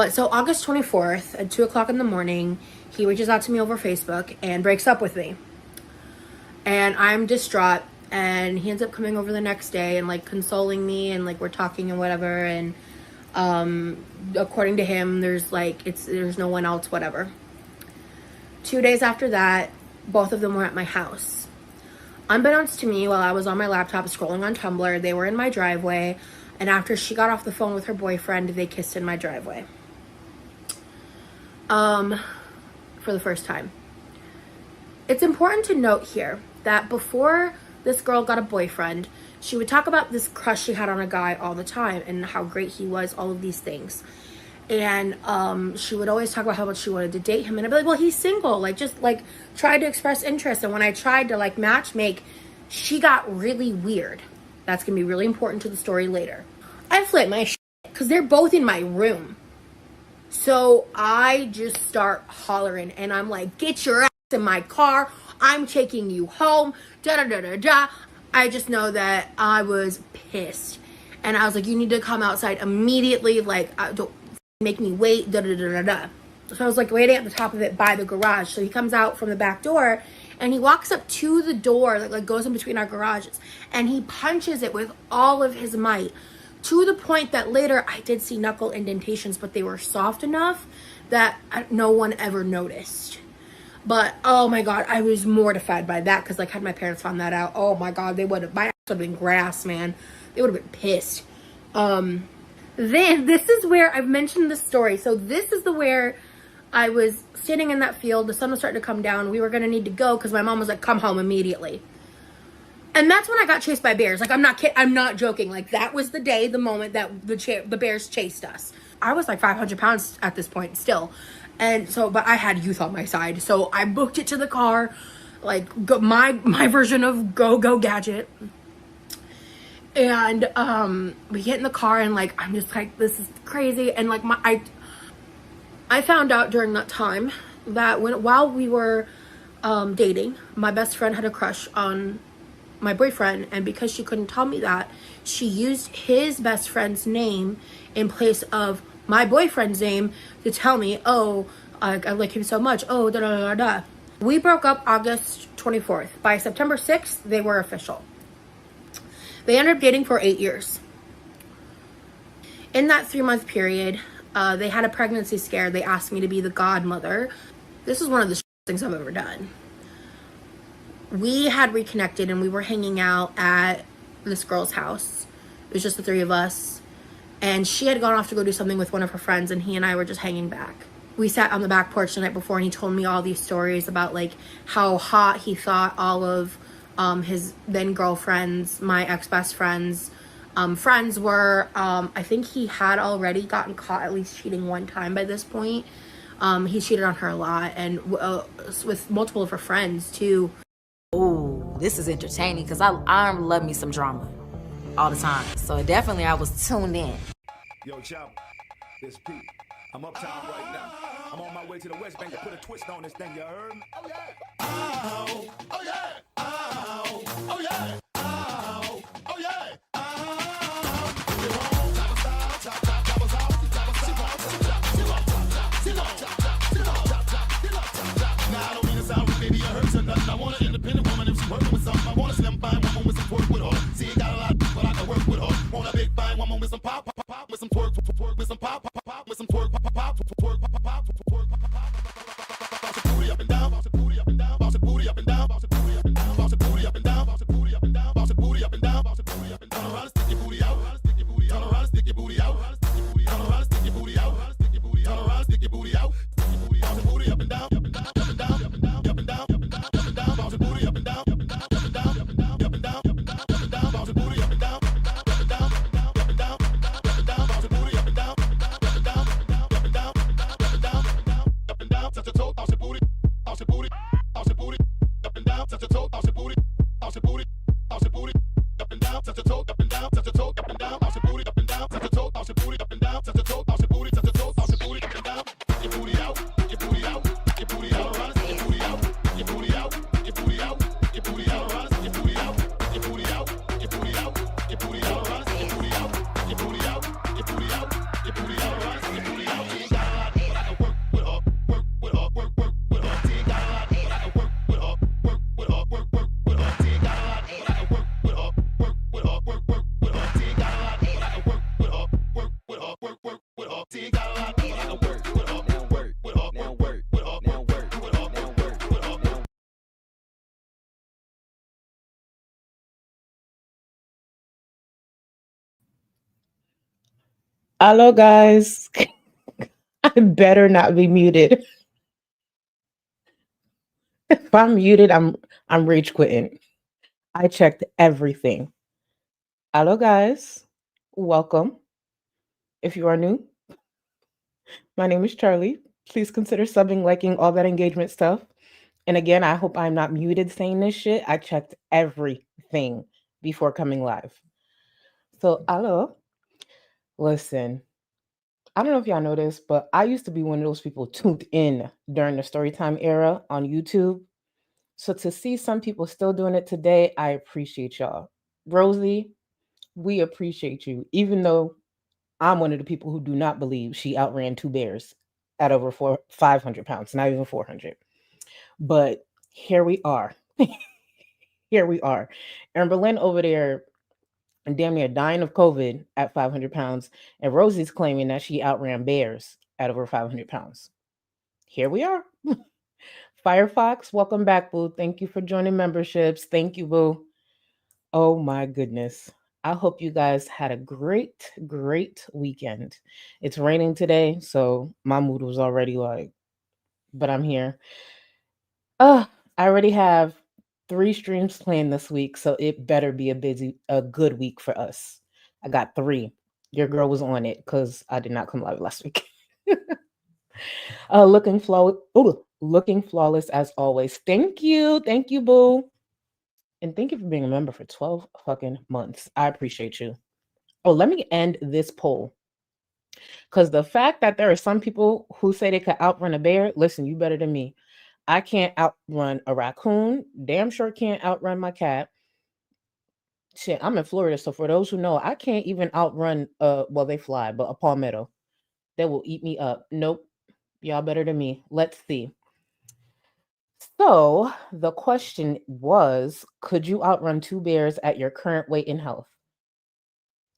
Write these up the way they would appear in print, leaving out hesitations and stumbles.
But so August 24th at 2 o'clock in the morning, he reaches out to me over Facebook and breaks up with me. And I'm distraught. And he ends up coming over the next day and like consoling me, and like we're talking and whatever. And according to him, there's no one else, whatever. 2 days after that, both of them were at my house. Unbeknownst to me, while I was on my laptop scrolling on Tumblr, they were in my driveway. And after she got off the phone with her boyfriend, they kissed in my driveway. For the first time. It's important to note here that before this girl got a boyfriend, she would talk about this crush she had on a guy all the time and how great he was, all of these things. And she would always talk about how much she wanted to date him. And I'd be like, well, he's single. Like, just like try to express interest. And when I tried to like match make, she got really weird. That's going to be really important to the story later. I flip my shit because they're both in my room. So I just start hollering and I'm like, get your ass in my car. I'm taking you home. Da da da da da. I just know that I was pissed. And I was like, you need to come outside immediately. Like, don't make me wait. Da da da da da. So I was like waiting at the top of it by the garage. So he comes out from the back door and he walks up to the door that like goes in between our garages. And he punches it with all of his might. To the point that later I did see knuckle indentations, but they were soft enough that no one ever noticed. But oh my God, I was mortified by that because like had my parents found that out, oh my God, my ass would have been grass, man. They would have been pissed. Then this is where I've mentioned this story. So this is where I was sitting in that field. The sun was starting to come down. We were going to need to go because my mom was like, come home immediately. And that's when I got chased by bears. Like, I'm not kidding. I'm not joking. Like, that was the moment that the bears chased us. I was like 500 pounds at this point still. And so, but I had youth on my side. So I booked it to the car. Like, my version of go gadget. And we get in the car and like, I'm just like, this is crazy. And like, I found out during that time that while we were dating, my best friend had a crush on my boyfriend, and because she couldn't tell me that, she used his best friend's name in place of my boyfriend's name to tell me, oh, I like him so much, oh, da da da da. We broke up August 24th. By September 6th, they were official. They ended up dating for 8 years. In that 3-month period, they had a pregnancy scare. They asked me to be the godmother. This is one of the things I've ever done. We had reconnected and we were hanging out at this girl's house. It was just the three of us. And she had gone off to go do something with one of her friends, and he and I were just hanging back. We sat on the back porch the night before and he told me all these stories about like how hot he thought all of his then girlfriends, my ex-best friends, friends were. I think he had already gotten caught at least cheating one time by this point. He cheated on her a lot, and with multiple of her friends too. Ooh, this is entertaining because I love me some drama all the time. So definitely I was tuned in. Yo, Chop, it's Pete. I'm uptown right now. I'm on my way to the West Bank to put a twist on this thing, you heard? Oh, yeah. Oh, oh, yeah. Oh, oh, yeah. Oh, oh, yeah. Now, I don't mean to sound rude, baby, I hurt or nothing. I want an independent woman if she working with something. I want a slim, fine woman with some twerk with her. See, got a lot, but I can work with her. Want a big, fine woman with some pop, pop, pop, with some twerk, twerk, with some pop, pop, pop, with some twerk, pop, pop, twerk, pop, pop, twerk, pop, pop. Bounce your booty up and down, bounce your booty up and down, bounce your booty up and down, bounce your booty up and down, bounce your booty up and down, bounce your booty up and down, bounce your booty up and down, bounce your booty up and down. Turn around and stick your booty out, stick your booty out, turn around and stick your booty out, turn around and stick your booty out, stick your booty out, turn around and stick your booty out, stick your booty out, bounce your booty up and down, up and down, up and down, up and down, up and down, up and down, up and down, bounce your booty up and down, up and down, up and down, up and down, up and down, up and down, up and down, bounce your booty up and down, up and down, up and down, up and down, up and down, bounce your booty up and down, up and down, up and down, up and down, up and down, up and down, up and down, touch your toe, bounce your booty, bounce your booty, Hello, guys. I better not be muted. If I'm muted, I'm rage quitting. I checked everything. Hello, guys. Welcome. If you are new, my name is Charlie. Please consider subbing, liking, all that engagement stuff. And again, I hope I'm not muted saying this shit. I checked everything before coming live. So, hello. Listen, I don't know if y'all know this, but I used to be one of those people tuned in during the storytime era on YouTube. So to see some people still doing it today, I appreciate y'all. Rosie, we appreciate you, even though I'm one of the people who do not believe she outran two bears at over 500 pounds, not even 400. But here we are. Here we are. And Berlin over there damn near dying of COVID at 500 pounds. And Rosie's claiming that she outran bears at over 500 pounds. Here we are. Firefox, welcome back, boo. Thank you for joining memberships. Thank you, boo. Oh my goodness. I hope you guys had a great, great weekend. It's raining today, so my mood was already like, but I'm here. I already have 3 streams planned this week, so it better be a good week for us. I got 3. Your girl was on it because I did not come live last week. Looking flawless as always. Thank you, boo. And thank you for being a member for 12 fucking months. I appreciate you. Oh, let me end this poll. Because the fact that there are some people who say they could outrun a bear, listen, you better than me. I can't outrun a raccoon. Damn sure can't outrun my cat. Shit, I'm in Florida, so for those who know, I can't even outrun well, they fly, but a palmetto. They will eat me up. Nope. Y'all better than me. Let's see. So the question was, could you outrun 2 bears at your current weight and health?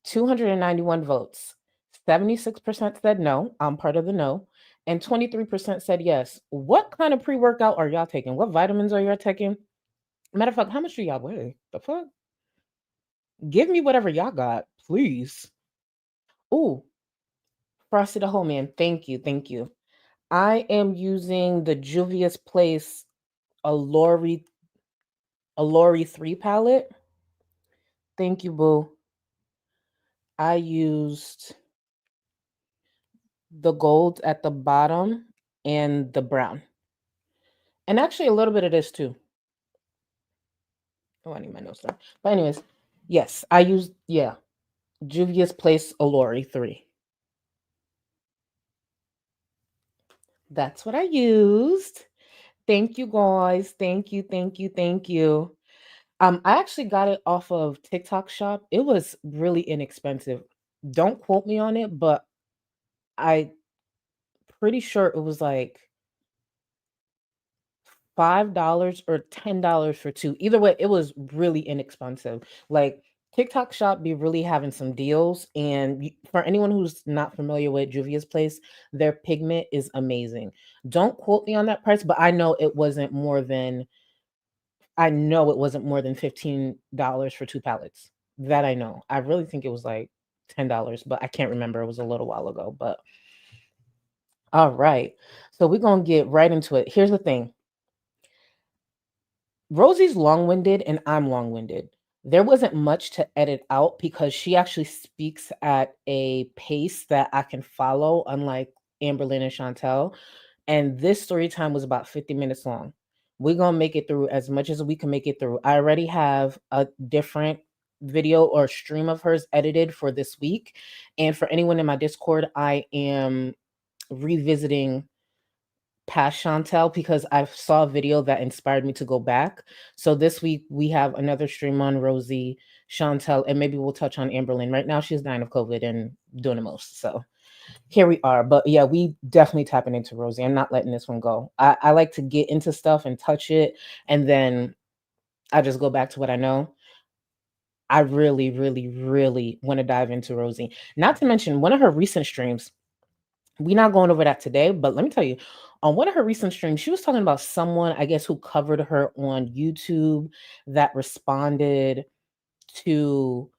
291 votes. 76% said no. I'm part of the no. And 23% said yes. What kind of pre-workout are y'all taking? What vitamins are y'all taking? Matter of fact, how much do y'all weigh? The fuck? Give me whatever y'all got, please. Ooh, Frosty the Whole Man. Thank you. Thank you. I am using the Juvia's Place Allure 3 palette. Thank you, boo. I used the gold at the bottom and the brown. And actually a little bit of this too. Oh, I need my notes there. But anyways, yes, I used, Juvia's Place Allure 3. That's what I used. Thank you, guys. Thank you, thank you, thank you. I actually got it off of TikTok Shop. It was really inexpensive. Don't quote me on it, but I pretty sure it was like $5 or $10 for 2. Either way, it was really inexpensive. Like TikTok Shop be really having some deals. And for anyone who's not familiar with Juvia's Place, their pigment is amazing. Don't quote me on that price, but I know it wasn't more than $15 for 2 palettes. That I know. I really think it was like $10, but I can't remember. It was a little while ago. But all right. So we're gonna get right into it. Here's the thing. Rosie's long-winded and I'm long-winded. There wasn't much to edit out because she actually speaks at a pace that I can follow, unlike Amberlynn and Chantel. And this story time was about 50 minutes long. We're going to make it through as much as we can make it through. I already have a different video or stream of hers edited for this week. And for anyone in my Discord, I am revisiting past Chantel because I saw a video that inspired me to go back. So this week we have another stream on Rosie, Chantel, and maybe we'll touch on Amberlynn. Right now she's dying of COVID and doing the most. So here we are. But yeah, we definitely tapping into Rosie. I'm not letting this one go. I like to get into stuff and touch it, and then I just go back to what I know. I really, really, really want to dive into Rosie. Not to mention one of her recent streams. We're not going over that today, but let me tell you, on one of her recent streams, she was talking about someone, I guess, who covered her on YouTube that responded to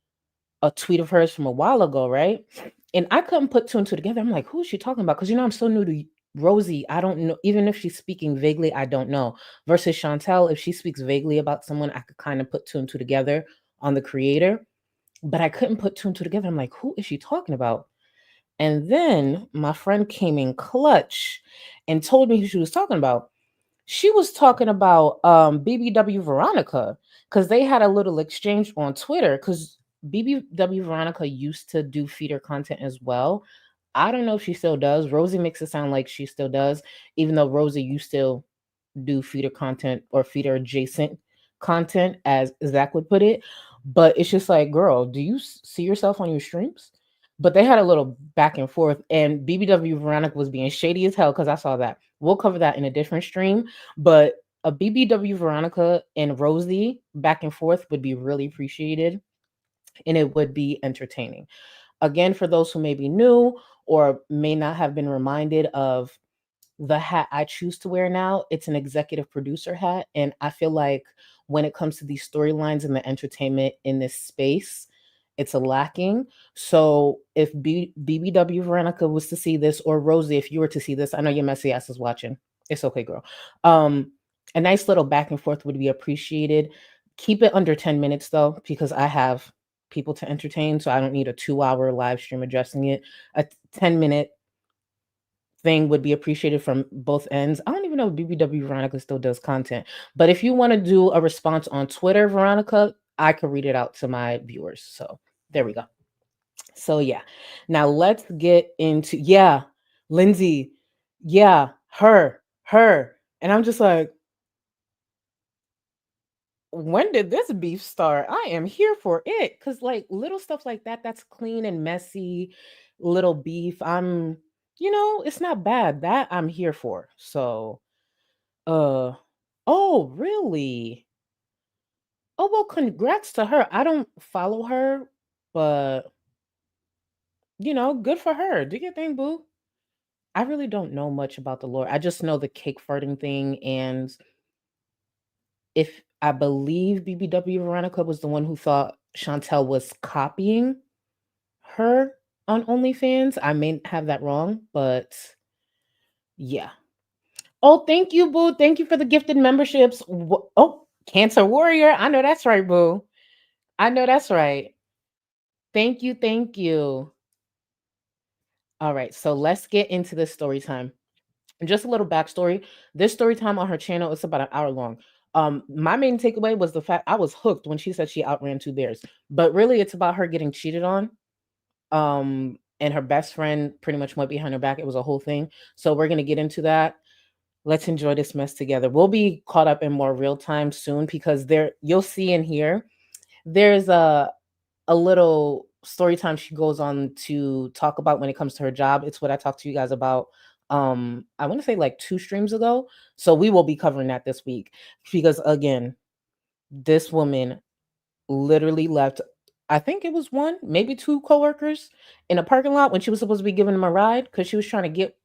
a tweet of hers from a while ago, right? And I couldn't put two and two together. I'm like, who is she talking about? Because I'm so new to Rosie. I don't know. Even if she's speaking vaguely, I don't know. Versus Chantel, if she speaks vaguely about someone, I could kind of put two and two together on the creator. But I couldn't put two and two together. I'm like, who is she talking about? And then my friend came in clutch and told me who she was talking about. She was talking about BBW Veronica because they had a little exchange on Twitter because BBW Veronica used to do feeder content as well. I don't know if she still does. Rosie makes it sound like she still does, even though Rosie, you still do feeder content or feeder adjacent content, as Zach would put it. But it's just like, girl, do you see yourself on your streams? But they had a little back and forth, and BBW Veronica was being shady as hell because I saw that. We'll cover that in a different stream, but a BBW Veronica and Rosie back and forth would be really appreciated, and it would be entertaining. Again, for those who may be new or may not have been reminded of the hat I choose to wear now, it's an executive producer hat. And I feel like when it comes to these storylines and the entertainment in this space, it's a lacking. So if BBW Veronica was to see this, or Rosie, if you were to see this, I know your messy ass is watching. It's okay, girl. A nice little back and forth would be appreciated. Keep it under 10 minutes though, because I have people to entertain. So I don't need a 2-hour live stream addressing it. A 10-minute thing would be appreciated from both ends. I don't even know if BBW Veronica still does content, but if you want to do a response on Twitter, Veronica, I could read it out to my viewers. So there we go. So yeah, now let's get into Lindsay, her, and I'm just like, when did this beef start? I am here for it because like little stuff like that, that's clean and messy, little beef. It's not bad. That I'm here for. So, uh, oh, really? Oh, well, congrats to her. I don't follow her, but good for her. Do your thing, boo. I really don't know much about the lore. I just know the cake farting thing, and if I believe BBW Veronica was the one who thought Chantel was copying her on OnlyFans. I may have that wrong, but yeah. Oh, thank you, boo. Thank you for the gifted memberships. Oh, Cancer Warrior. I know that's right, boo. I know that's right. Thank you. Thank you. All right. So let's get into this story time. And just a little backstory. This story time on her channel is about an hour long. My main takeaway was the fact I was hooked when she said she outran two bears. But really, it's about her getting cheated on. And her best friend pretty much went behind her back. It was a whole thing. So we're gonna get into that. Let's enjoy this mess together. We'll be caught up in more real time soon because you'll see in here there's a little story time she goes on to talk about when it comes to her job. It's what I talked to you guys about I want to say like 2 streams ago. So we will be covering that this week because again, this woman literally left, I think it was 1, maybe 2 coworkers in a parking lot when she was supposed to be giving them a ride because she was trying to get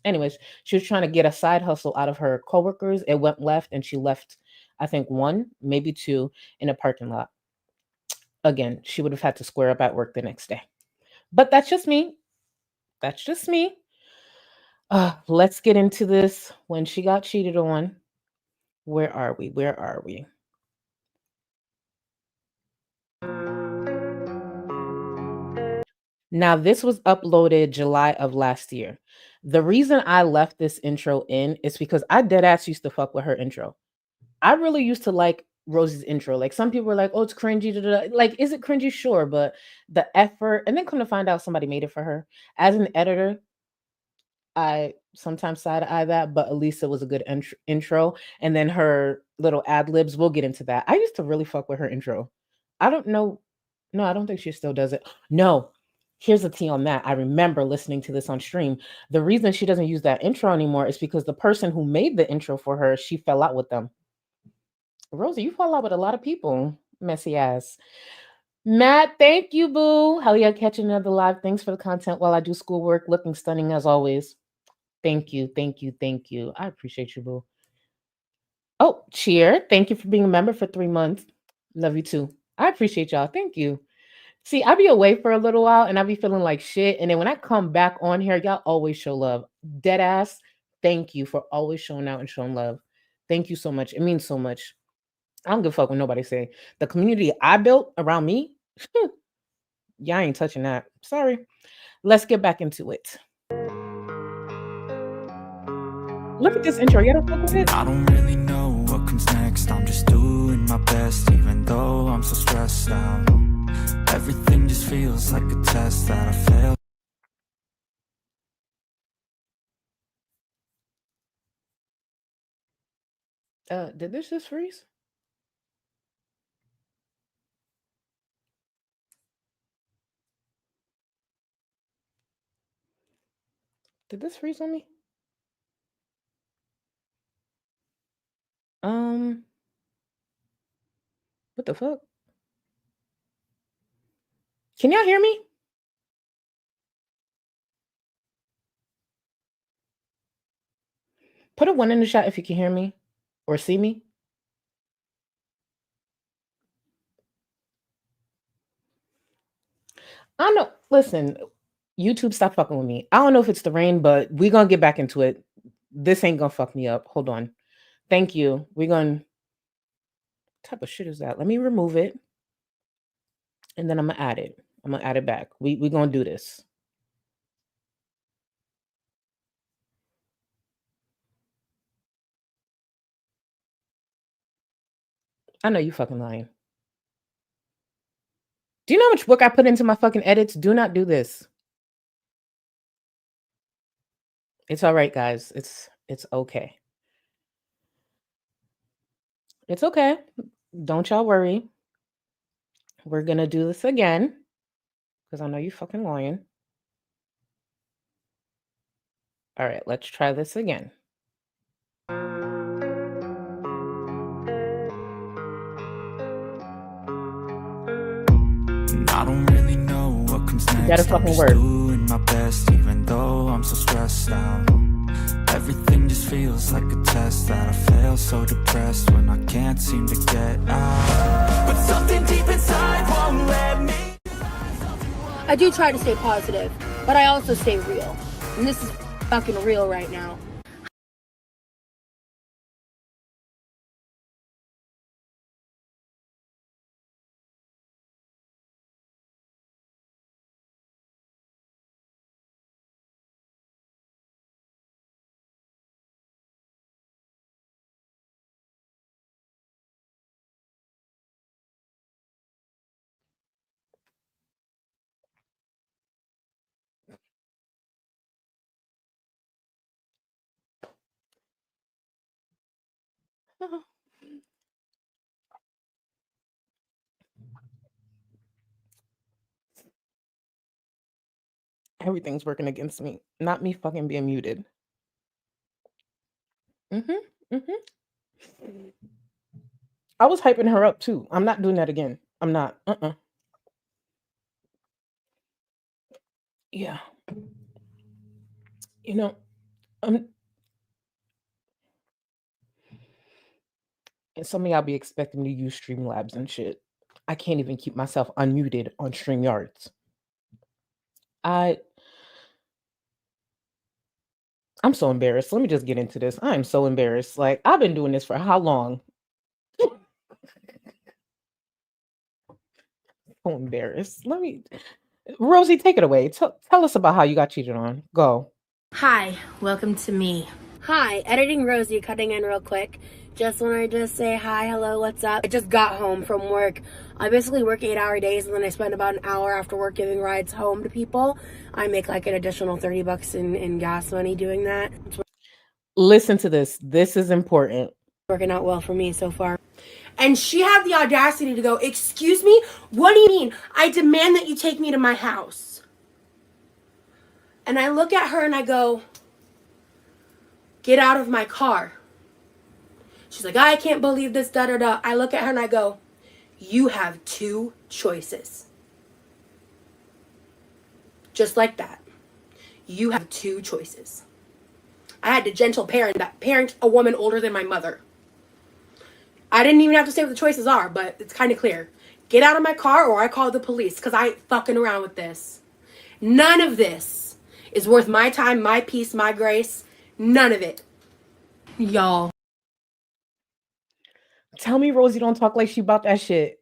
anyways, she was trying to get a side hustle out of her coworkers. It went left and she left, I think 1, maybe 2 in a parking lot. Again, she would have had to square up at work the next day. But that's just me. That's just me. Let's get into this. When she got cheated on. Where are we? Where are we? Now, this was uploaded July of last year. The reason I left this intro in is because I dead ass used to fuck with her intro. I really used to like Rosie's intro. Like some people were like, "Oh, it's cringy." Da, da, da." Like, is it cringy? Sure, but the effort, and then come to find out somebody made it for her. As an editor, I sometimes side eye that, but at least it was a good intro. And then her little ad libs. We'll get into that. I used to really fuck with her intro. I don't know. No, I don't think she still does it. No, here's the tea on that. I remember listening to this on stream. The reason she doesn't use that intro anymore is because the person who made the intro for her, she fell out with them. Rosie, you fall out with a lot of people. Messy ass. Matt, thank you, boo. Hell yeah, catching another live. Thanks for the content while I do schoolwork. Looking stunning as always. Thank you, thank you, thank you. I appreciate you, boo. Oh, Cheer. Thank you for being a member for 3 months. Love you too. I appreciate y'all. Thank you. See, I be away for a little while and I be feeling like shit. And then when I come back on here, y'all always show love. Dead ass. Thank you for always showing out and showing love. Thank you so much. It means so much. I don't give a fuck what nobody say. The community I built around me, y'all ain't touching that. Sorry. Let's get back into it. Look at this intro. You don't fuck with it? I don't really know what comes next. I'm just doing my best, even though I'm so stressed out. Everything just feels like a test that I failed. Did this just freeze? Did this freeze on me? What the fuck? Can y'all hear me? Put a 1 in the chat if you can hear me or see me. I know. Listen, YouTube, stop fucking with me. I don't know if it's the rain, but we're gonna get back into it. This ain't gonna fuck me up. Hold on. Thank you. We're gonna. What type of shit is that? Let me remove it, and then I'm gonna add it. I'm gonna add it back. We're gonna do this. I know you fucking lying. Do you know how much work I put into my fucking edits? Do not do this. It's all right, guys. It's okay. It's okay. Don't y'all worry. We're gonna do this again because I know you fucking lying. All right, let's try this again. I don't really know what comes next. Gotta fucking I'm just work. doing my best, even though I'm so stressed out. Everything just feels like a test that I fail. So depressed when I can't seem to get out. But something deep inside won't let me. I do try to stay positive, but I also stay real. And this is fucking real right now. Everything's working against me. Not me fucking being muted. I was hyping her up too. I'm not doing that again. I'm not. Yeah. You know, and some of y'all be expecting me to use Streamlabs and shit. I can't even keep myself unmuted on StreamYards. I'm so embarrassed. Let me just get into this. I am so embarrassed. Like, I've been doing this for how long? So embarrassed. Rosie, take it away. Tell us about how you got cheated on. Go. Hi, welcome to me. Hi, editing Rosie, cutting in real quick. Just want to say hi, hello, what's up? I just got home from work. I basically work 8-hour days and then I spend about an hour after work giving rides home to people. I make like an additional $30 in gas money doing that. Listen to this. This is important. Working out well for me so far. And she had the audacity to go, "Excuse me? What do you mean? I demand that you take me to my house." And I look at her and I go, "Get out of my car." She's like, "I can't believe this, da da da." I look at her and I go, "You have two choices." Just like that. You have two choices. I had to gentle parent a woman older than my mother. I didn't even have to say what the choices are, but it's kind of clear. get out of my car or I call the police because I ain't fucking around with this. None of this is worth my time, my peace, my grace. None of it. Y'all. Tell me Rosie don't talk like she about that shit.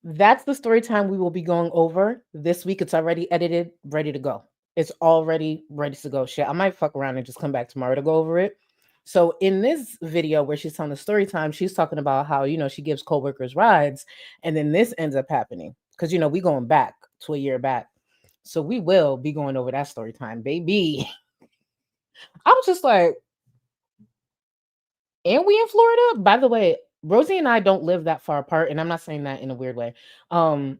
That's the story time we will be going over this week. It's already edited, ready to go. It's already ready to go. Shit, I might fuck around and just come back tomorrow to go over it. So in this video where she's telling the story time, she's talking about how, she gives coworkers rides, and then this ends up happening because, we going back to a year back. So we will be going over that story time, baby. I was just like, and we in Florida? By the way, Rosie and I don't live that far apart, and I'm not saying that in a weird way. Because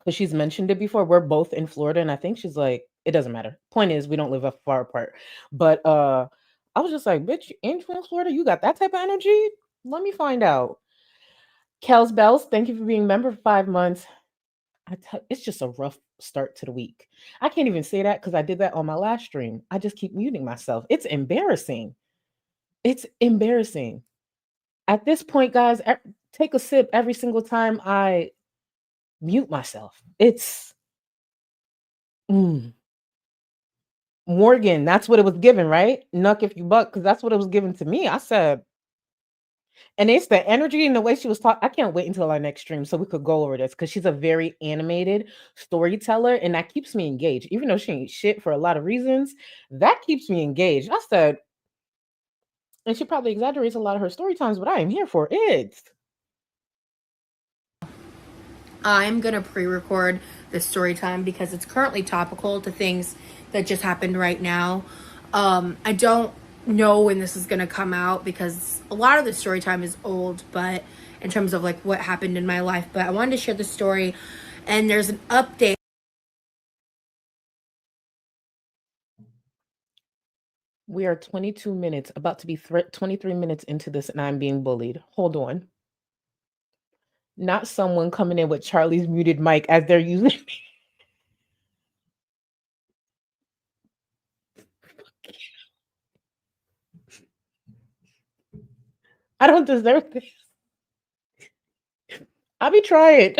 she's mentioned it before. We're both in Florida, and I think she's like, it doesn't matter. Point is, we don't live far apart. But I was just like, bitch, ain't you in Florida? You got that type of energy? Let me find out. Kels Bells, thank you for being a member for 5 months. It's just a rough start to the week. I can't even say that because I did that on my last stream. I just keep muting myself. It's embarrassing. It's embarrassing. At this point, guys, take a sip every single time I mute myself. It's Morgan, that's what it was given, right? Nuck if you buck, because that's what it was given to me. I said, and it's the energy and the way she was talking. I can't wait until our next stream so we could go over this because she's a very animated storyteller, and that keeps me engaged. Even though she ain't shit for a lot of reasons, that keeps me engaged. I said, and she probably exaggerates a lot of her story times, but I am here for it. I'm gonna pre-record this story time because it's currently topical to things that just happened right now. I don't know when this is gonna come out because a lot of the story time is old, but in terms of like what happened in my life, but I wanted to share the story, and there's an update. We are 22 minutes, about to be 23 minutes into this, and I'm being bullied. Hold on. Not someone coming in with Charlie's muted mic as they're using me. I don't deserve this. I be trying.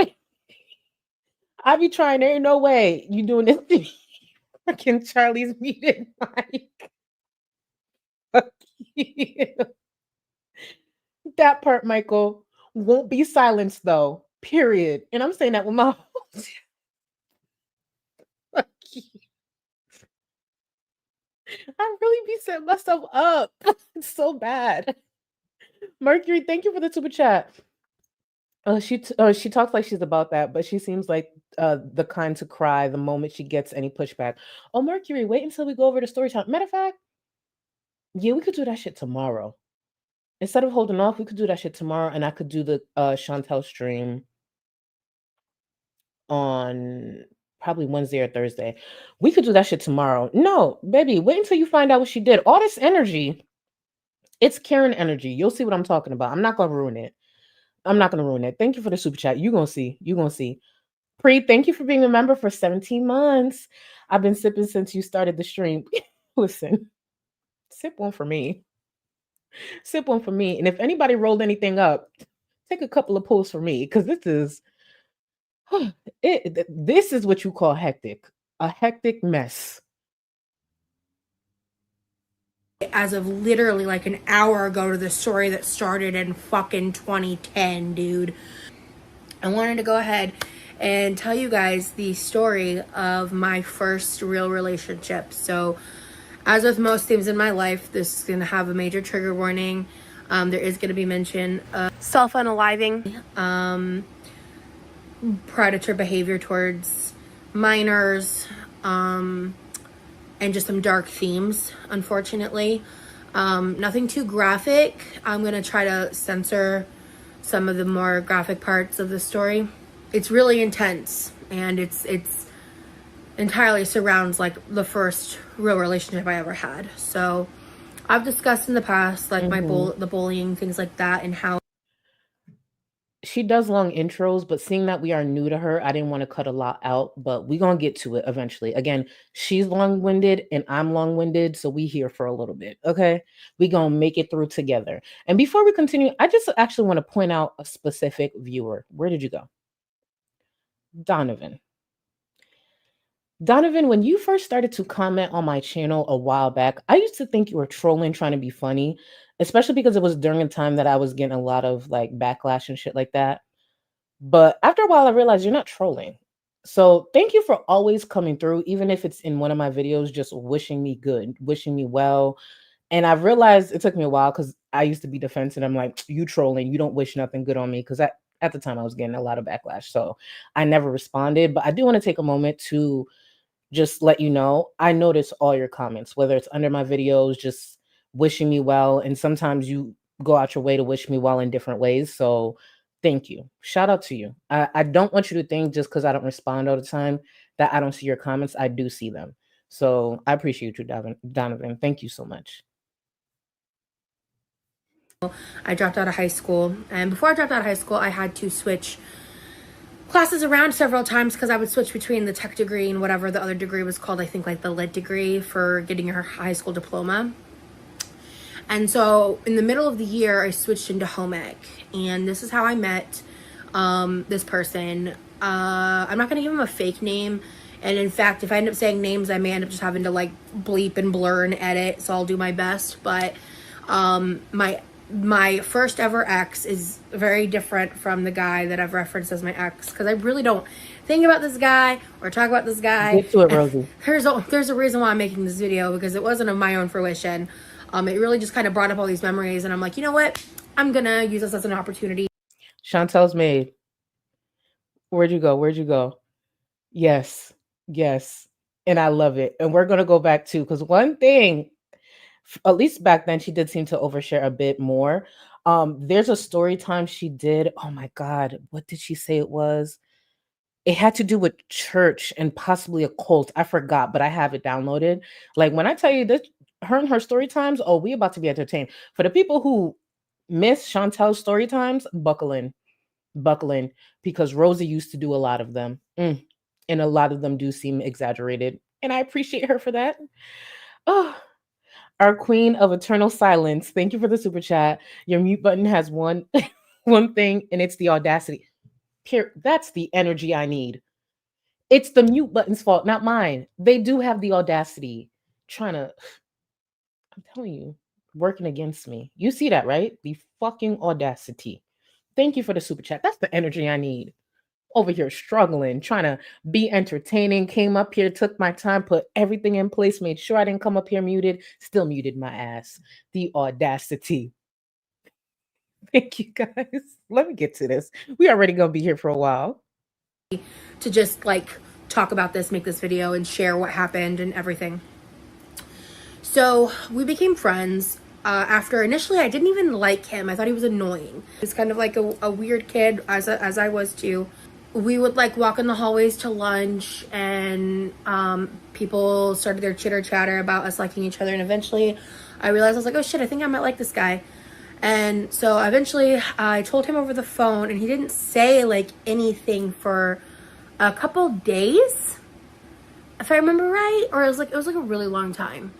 I be trying. There ain't no way you doing this to me. Fucking Charlie's muted mic. Fuck you. That part, Michael, won't be silenced though. Period. And I'm saying that with my fuck you. I really be setting myself up. It's so bad. Mercury, thank you for the super chat. She talks like she's about that, but she seems like the kind to cry the moment she gets any pushback. Oh, Mercury, wait until we go over the story time. Matter of fact, yeah, we could do that shit tomorrow. Instead of holding off, we could do that shit tomorrow, and I could do the Chantel stream on probably Wednesday or Thursday. We could do that shit tomorrow. No, baby, wait until you find out what she did. All this energy, it's Karen energy. You'll see what I'm talking about. I'm not gonna ruin it. Thank you for the super chat. You're gonna see. Pre, thank you for being a member for 17 months. I've been sipping since you started the stream. Listen, sip one for me. And if anybody rolled anything up, take a couple of pulls for me, because this is what you call hectic. A hectic mess. As of literally like an hour ago to the story that started in fucking 2010, dude. I wanted to go ahead and tell you guys the story of my first real relationship. So, as with most things in my life, this is going to have a major trigger warning. There is going to be mention of self-unaliving, predator behavior towards minors, and just some dark themes, unfortunately. Nothing too graphic. I'm going to try to censor some of the more graphic parts of the story. It's really intense, and it's entirely surrounds like the first real relationship I ever had. So I've discussed in the past like the bullying, things like that, and how she does long intros, but seeing that we are new to her, I didn't want to cut a lot out, but we're going to get to it eventually. Again, she's long-winded and I'm long-winded, so we here for a little bit, okay? We're going to make it through together. And before we continue, I just actually want to point out a specific viewer. Where did you go? Donovan. Donovan, when you first started to comment on my channel a while back, I used to think you were trolling, trying to be funny, especially because it was during a time that I was getting a lot of like backlash and shit like that. But after a while, I realized you're not trolling. So thank you for always coming through, even if it's in one of my videos, just wishing me good, wishing me well. And I've realized it took me a while because I used to be defensive. I'm like, you trolling, you don't wish nothing good on me. Because at the time I was getting a lot of backlash. So I never responded. But I do want to take a moment to just let you know, I notice all your comments, whether it's under my videos, just wishing me well. And sometimes you go out your way to wish me well in different ways. So thank you. Shout out to you. I don't want you to think just because I don't respond all the time that I don't see your comments. I do see them. So I appreciate you, Donovan. Thank you so much. I dropped out of high school, and before I dropped out of high school, I had to switch classes around several times because I would switch between the tech degree and whatever the other degree was called. I think like the lit degree for getting your high school diploma. And so in the middle of the year, I switched into home ec, and this is how I met this person. I'm not gonna give him a fake name, and in fact, if I end up saying names, I may end up just having to like bleep and blur and edit, so I'll do my best. But my first ever ex is very different from the guy that I've referenced as my ex, because I really don't think about this guy or talk about this guy. Get to it, Rosie. There's a reason why I'm making this video, because it wasn't of my own fruition. It really just kind of brought up all these memories, and I'm like, you know what? I'm gonna use this as an opportunity. Chantel's maid. Where'd you go? Where'd you go? Yes. Yes. And I love it. And we're gonna go back too, because one thing, at least back then, she did seem to overshare a bit more. There's a story time she did. Oh my God, what did she say it was? It had to do with church and possibly a cult. I forgot, but I have it downloaded. Like when I tell you this, her and her story times, oh, we about to be entertained. For the people who miss Chantel's story times, buckle in, because Rosie used to do a lot of them. And a lot of them do seem exaggerated. And I appreciate her for that. Oh, our queen of eternal silence. Thank you for the super chat. Your mute button has one thing, and it's the audacity. Here, that's the energy I need. It's the mute button's fault, not mine. They do have the audacity. I'm telling you, working against me. You see that, right? The fucking audacity. Thank you for the super chat. That's the energy I need. Over here struggling, trying to be entertaining, came up here, took my time, put everything in place, made sure I didn't come up here muted, still muted my ass. The audacity. Thank you guys. Let me get to this. We already gonna be here for a while. To just like talk about this, make this video, and share what happened and everything. So we became friends. After initially I didn't even like him. I thought he was annoying. He was kind of like a weird kid, as I was too. We would like walk in the hallways to lunch, and people started their chitter chatter about us liking each other, and eventually I realized, I was like, oh shit, I think I might like this guy. And so eventually I told him over the phone, and he didn't say like anything for a couple days, if I remember right, or it was like a really long time.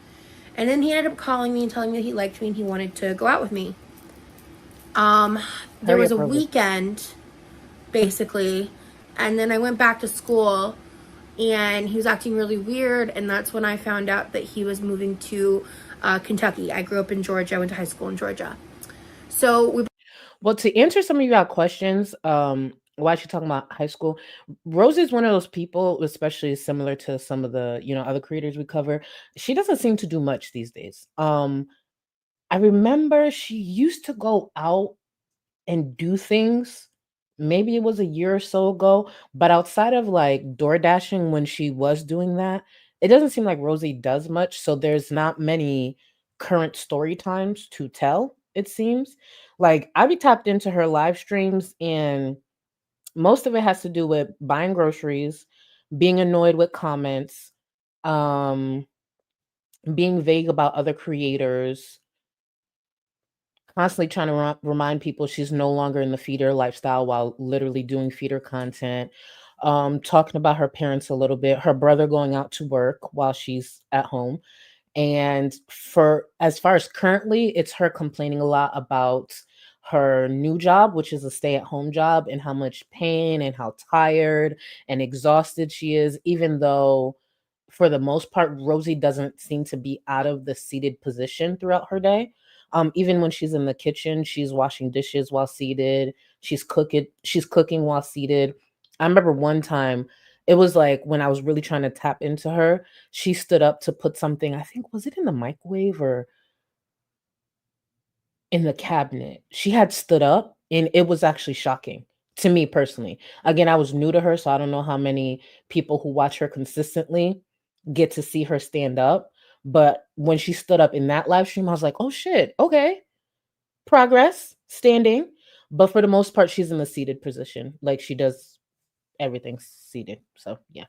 And then he ended up calling me and telling me that he liked me and he wanted to go out with me. There was a weekend, basically, and then I went back to school, and he was acting really weird, and that's when I found out that he was moving to Kentucky. I grew up in Georgia. I went to high school in Georgia. So well, to answer some of your questions, why is she talking about high school? Rosie's one of those people, especially similar to some of the other creators we cover. She doesn't seem to do much these days. I remember she used to go out and do things. Maybe it was a year or so ago, but outside of like door dashing, when she was doing that, it doesn't seem like Rosie does much. So there's not many current story times to tell, it seems. Like I be tapped into her live streams, and most of it has to do with buying groceries, being annoyed with comments, being vague about other creators, constantly trying to remind people she's no longer in the feeder lifestyle while literally doing feeder content, talking about her parents a little bit, her brother going out to work while she's at home. And for as far as currently, it's her complaining a lot about her new job, which is a stay-at-home job, and how much pain and how tired and exhausted she is, even though for the most part Rosie doesn't seem to be out of the seated position throughout her day. Even when she's in the kitchen, she's washing dishes while seated, she's cooking while seated. I remember one time, it was like when I was really trying to tap into her, she stood up to put something, I think, was it in the microwave or in the cabinet? She had stood up, and it was actually shocking to me personally. Again, I was new to her, so I don't know how many people who watch her consistently get to see her stand up. But when she stood up in that live stream, I was like, oh shit, okay, progress, standing. But for the most part, she's in the seated position. Like she does everything seated. So yeah.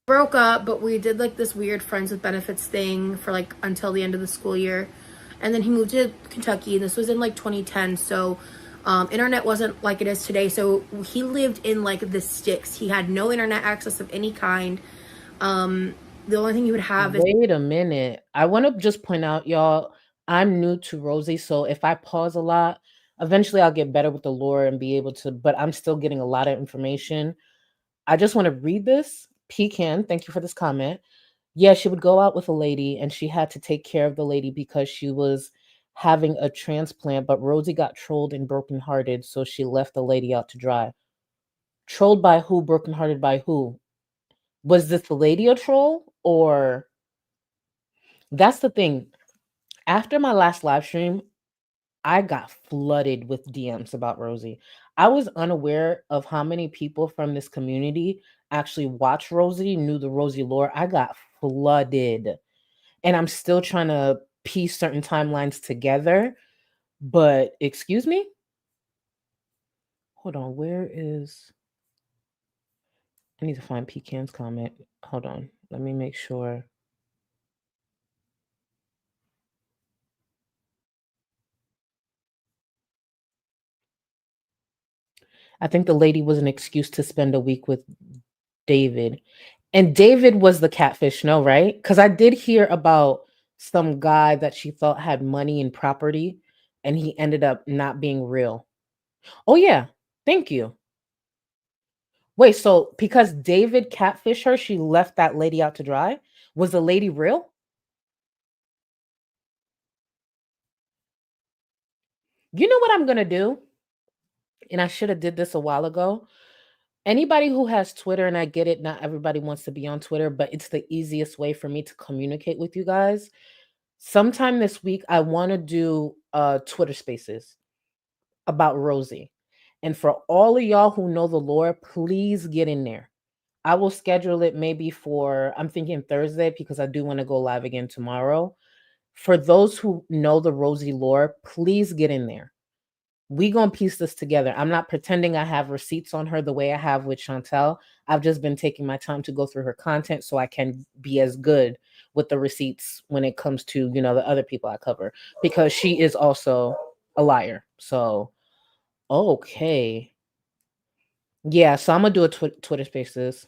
Broke up, but we did like this weird friends with benefits thing for like until the end of the school year. And then he moved to Kentucky, and this was in like 2010. So internet wasn't like it is today. So he lived in like the sticks. He had no internet access of any kind. The only thing he would have is Wait a minute. I want to just point out, y'all, I'm new to Rosie, so if I pause a lot, eventually I'll get better with the lore and be able to, but I'm still getting a lot of information. I just want to read this. Pecan, thank you for this comment. Yeah, she would go out with a lady and she had to take care of the lady because she was having a transplant, but Rosie got trolled and brokenhearted, so she left the lady out to dry. Trolled by who? Brokenhearted by who? Was this the lady a troll? Or that's the thing. After my last live stream, I got flooded with DMs about Rosie. I was unaware of how many people from this community actually watch Rosie, knew the Rosie lore. I got flooded. And I'm still trying to piece certain timelines together. But excuse me? Hold on. Where is. I need to find Pecan's comment. Hold on. Let me make sure. I think the lady was an excuse to spend a week with David. And David was the catfish, no, right? Because I did hear about some guy that she thought had money and property, and he ended up not being real. Oh, yeah. Thank you. Wait, so because David catfished her, she left that lady out to dry? Was the lady real? You know what I'm gonna do? And I should have did this a while ago. Anybody who has Twitter, and I get it, not everybody wants to be on Twitter, but it's the easiest way for me to communicate with you guys. Sometime this week, I want to do Twitter Spaces about Rosie. And for all of y'all who know the lore, please get in there. I will schedule it maybe for, I'm thinking Thursday, because I do want to go live again tomorrow. For those who know the Rosie lore, please get in there. We gonna piece this together. I'm not pretending I have receipts on her the way I have with Chantel. I've just been taking my time to go through her content so I can be as good with the receipts when it comes to, the other people I cover, because she is also a liar. So, okay. Yeah, so I'm gonna do a Twitter Spaces.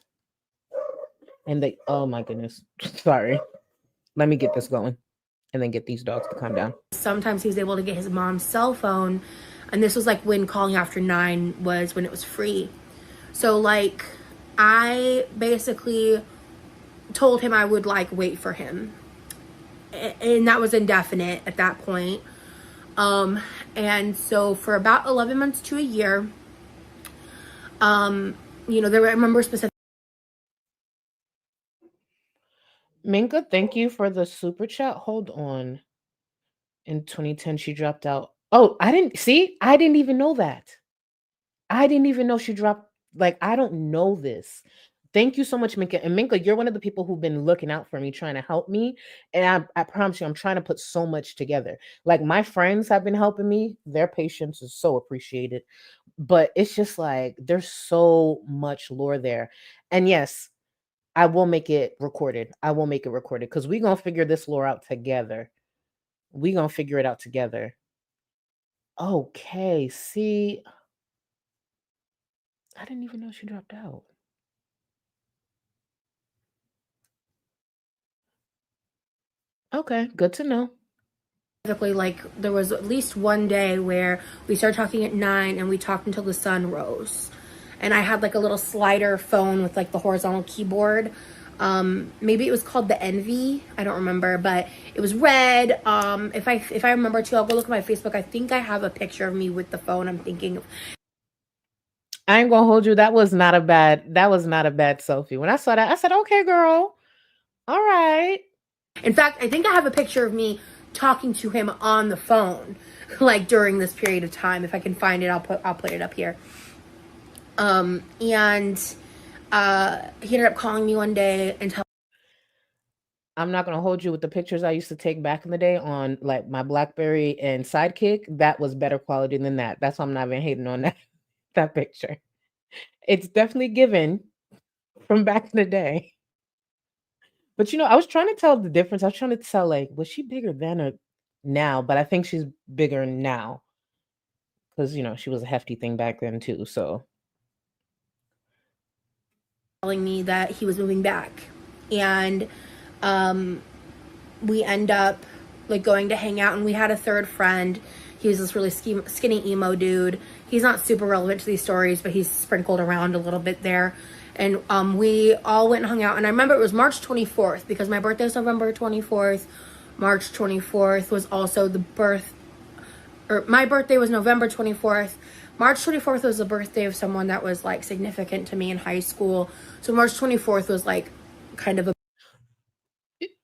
And they, oh my goodness. Sorry. Let me get this going and then get these dogs to calm down. sometimes he was able to get his mom's cell phone, and this was like when calling after 9 was when it was free. So like I basically told him I would like wait for him, and that was indefinite at that point. And so for about 11 months to a year, there were, I remember specific. Minka, thank you for the super chat. Hold on. In 2010, she dropped out. Oh, I didn't even know that. I didn't even know she dropped. Like, I don't know this. Thank you so much, Minka. And Minka, you're one of the people who've been looking out for me, trying to help me. And I promise you, I'm trying to put so much together. Like, my friends have been helping me. Their patience is so appreciated. But it's just like, there's so much lore there. And yes, I will make it recorded. I will make it recorded because we're going to figure this lore out together. We're going to figure it out together. Okay, see, I didn't even know she dropped out. Okay, good to know. Specifically, like, there was at least one day where we started talking at 9 and we talked until the sun rose. And I had like a little slider phone with like the horizontal keyboard. Maybe it was called the Envy. I don't remember, but it was red. If I remember to, I'll go look at my Facebook. I think I have a picture of me with the phone. I'm thinking of. I ain't gonna hold you. That was not a bad selfie. When I saw that, I said, okay, girl. All right. In fact, I think I have a picture of me talking to him on the phone, like during this period of time. If I can find it, I'll put it up here. And he ended up calling me one day and telling. I'm not gonna hold you with the pictures I used to take back in the day on like my BlackBerry and Sidekick. That was better quality than that. That's why I'm not even hating on that picture. It's definitely given from back in the day. But I was trying to tell the difference. I was trying to tell, like, was she bigger then or now? But I think she's bigger now because she was a hefty thing back then too. So telling me that he was moving back, and we end up like going to hang out, and we had a third friend. He was this really skinny emo dude. He's not super relevant to these stories, but he's sprinkled around a little bit there. And we all went and hung out. And I remember it was March 24th because my birthday is November 24th. March 24th was also my birthday was November 24th. March 24th was the birthday of someone that was like significant to me in high school. So March 24th was like kind of a.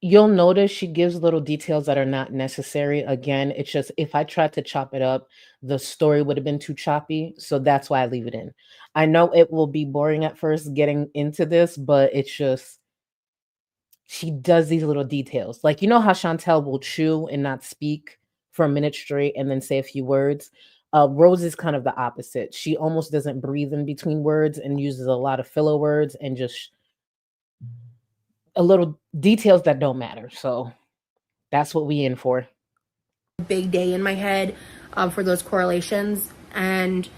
You'll notice she gives little details that are not necessary. Again, it's just if I tried to chop it up, the story would have been too choppy. So that's why I leave it in. I know it will be boring at first getting into this, but it's just she does these little details. Like, how Chantel will chew and not speak for a minute straight and then say a few words. Rose is kind of the opposite. She almost doesn't breathe in between words and uses a lot of filler words and just a little details that don't matter. So that's what we in for. Big day in my head for those correlations. And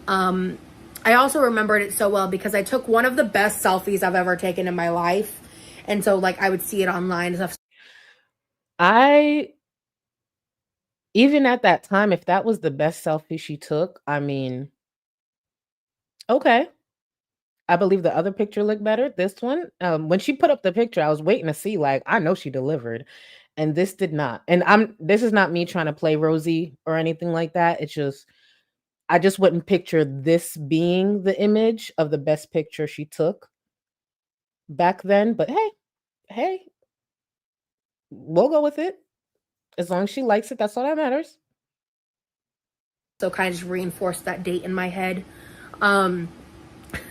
I also remembered it so well because I took one of the best selfies I've ever taken in my life. And so like I would see it online and stuff. Even at that time, if that was the best selfie she took, I mean, okay. I believe the other picture looked better. This one, when she put up the picture, I was waiting to see, like, I know she delivered, and this did not. And this is not me trying to play Rosie or anything like that. It's just, I just wouldn't picture this being the image of the best picture she took back then. But hey, we'll go with it. As long as she likes it, that's all that matters. So kind of just reinforced that date in my head.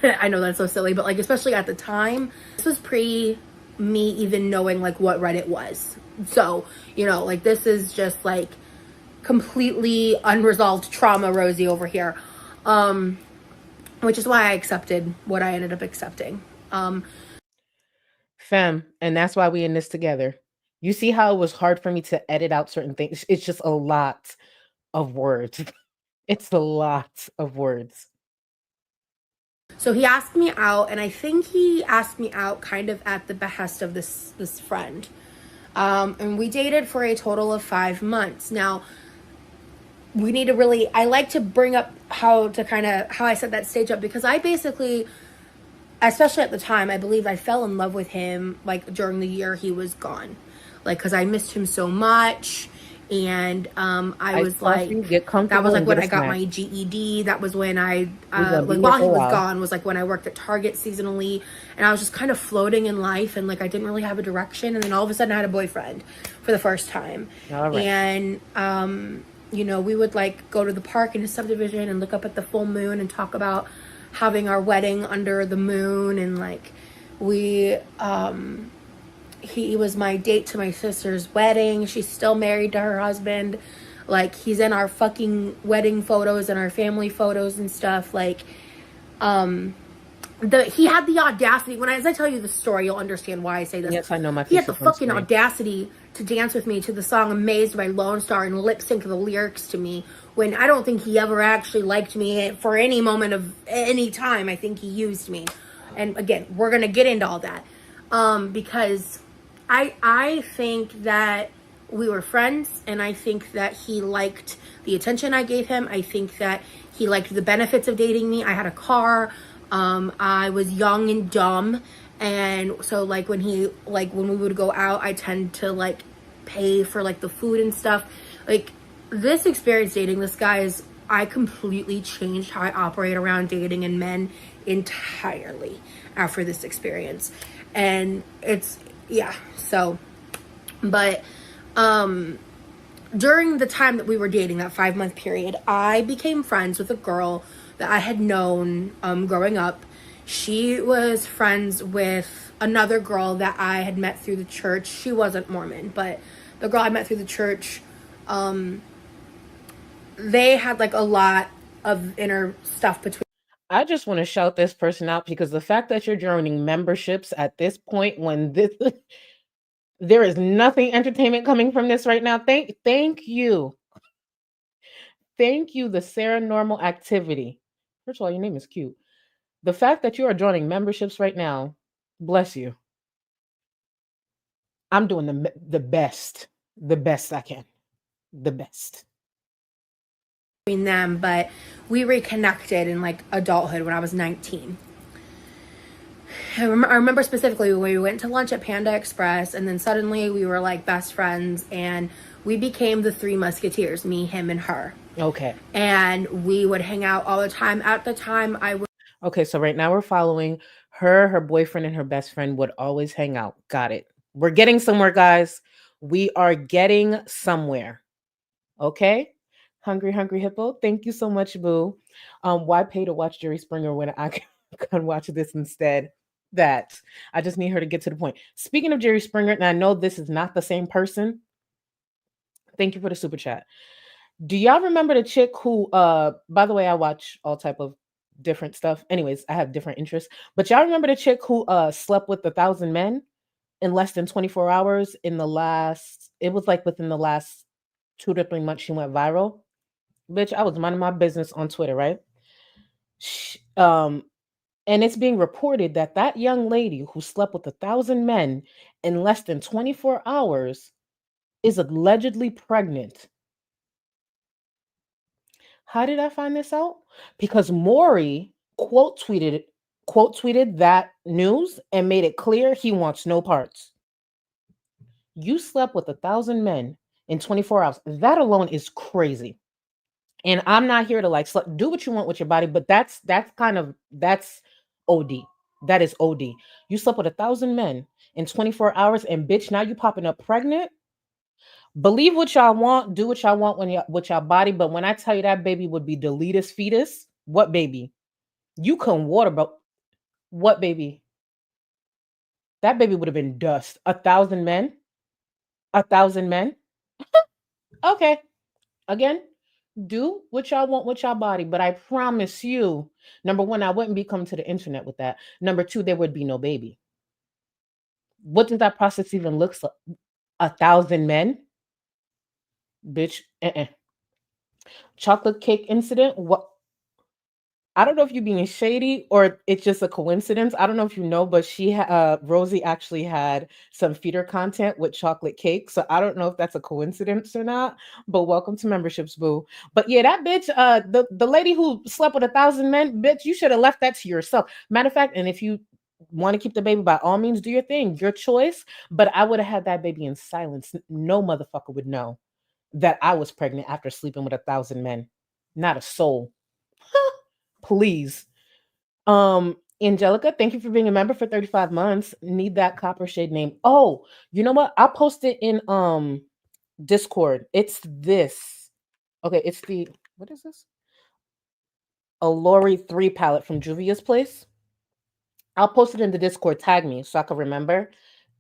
I know that's so silly, but like especially at the time, this was pre me even knowing like what Reddit was. So, like this is just like completely unresolved trauma Rosie over here. Which is why I accepted what I ended up accepting. Femme, and that's why we in this together. You see how it was hard for me to edit out certain things. It's just a lot of words. It's a lot of words. So he asked me out, and I think he asked me out kind of at the behest of this friend. And we dated for a total of 5 months. Now, we need to I like to bring up how I set that stage up because I basically, especially at the time, I believe I fell in love with him like during the year he was gone. Like, because I missed him so much. And I was like, that was like when I got my GED. That was when I, like while he was gone, was like when I worked at Target seasonally. And I was just kind of floating in life. And like, I didn't really have a direction. And then all of a sudden I had a boyfriend for the first time. Right. And, we would like go to the park in a subdivision and look up at the full moon and talk about having our wedding under the moon. And like, he was my date to my sister's wedding. She's still married to her husband. Like, he's in our fucking wedding photos and our family photos and stuff. Like, he had the audacity. As I tell you the story, you'll understand why I say this. Yes, I know my. He had the fucking audacity to dance with me to the song "Amazed" by Lone Star and lip sync the lyrics to me. When I don't think he ever actually liked me for any moment of any time. I think he used me. And again, we're gonna get into all that because I think that we were friends, and I think that he liked the attention I gave him. I think that he liked the benefits of dating me. I had a car. I was young and dumb, and so like when we would go out, I tend to like pay for like the food and stuff. Like this experience dating this guy is, I completely changed how I operate around dating and men entirely after this experience. And it's, yeah, so, but during the time that we were dating, that 5-month period, I became friends with a girl that I had known growing up. She was friends with another girl that I had met through the church. She wasn't Mormon, but the girl I met through the church, they had like a lot of inner stuff between. I just want to shout this person out because the fact that you're joining memberships at this point when this there is nothing entertainment coming from this right now. Thank you. Thank you, the Sarah Normal Activity. First of all, your name is cute. The fact that you are joining memberships right now, bless you. I'm doing the best I can. The best. Them, but we reconnected in like adulthood when I was 19. I remember specifically when we went to lunch at Panda Express, and then suddenly we were like best friends, and we became the Three Musketeers, me, him, and her. Okay. And we would hang out all the time. At the time, I would. Okay, so right now we're following her boyfriend, and her best friend would always hang out. Got it. We're getting somewhere, guys. We are getting somewhere. Okay? Hungry Hippo. Thank you so much, boo. Why pay to watch Jerry Springer when I can watch this instead? That I just need her to get to the point. Speaking of Jerry Springer, and I know this is not the same person. Thank you for the super chat. Do y'all remember the chick who, by the way, I watch all type of different stuff. Anyways, I have different interests. But y'all remember the chick who slept with 1,000 men in less than 24 hours it was like within the last 2 to 3 months she went viral? Bitch, I was minding my business on Twitter, right? And it's being reported that that young lady who slept with 1,000 men in less than 24 hours is allegedly pregnant. How did I find this out? Because Maury quote tweeted that news and made it clear he wants no parts. You slept with 1,000 men in 24 hours. That alone is crazy. And I'm not here to like do what you want with your body, but that's OD. That is OD. You slept with 1,000 men in 24 hours, and bitch, now you popping up pregnant. Believe what y'all want, do what y'all want with y'all body, but when I tell you that baby would be Delita's fetus, what baby? You couldn't water, but what baby? That baby would have been dust. 1,000 men? 1,000 men? Okay. Again, do what y'all want with y'all body, but I promise you, number one, I wouldn't be coming to the internet with that. Number two, there would be no baby. What does that process even look like? 1,000 men? Bitch, Chocolate cake incident? What? I don't know if you're being shady or it's just a coincidence. I don't know if you know, but Rosie actually had some feeder content with chocolate cake. So I don't know if that's a coincidence or not, but welcome to memberships, boo. But yeah, that bitch, the lady who slept with 1,000 men, bitch, you should have left that to yourself. Matter of fact, and if you want to keep the baby, by all means, do your thing, your choice. But I would have had that baby in silence. No motherfucker would know that I was pregnant after sleeping with 1,000 men. Not a soul. Please. Angelica, thank you for being a member for 35 months. Need that copper shade name. Oh, you know what? I'll post it in Discord. It's this. Okay, it's what is this? A Lori 3 palette from Juvia's Place. I'll post it in the Discord. Tag me so I can remember.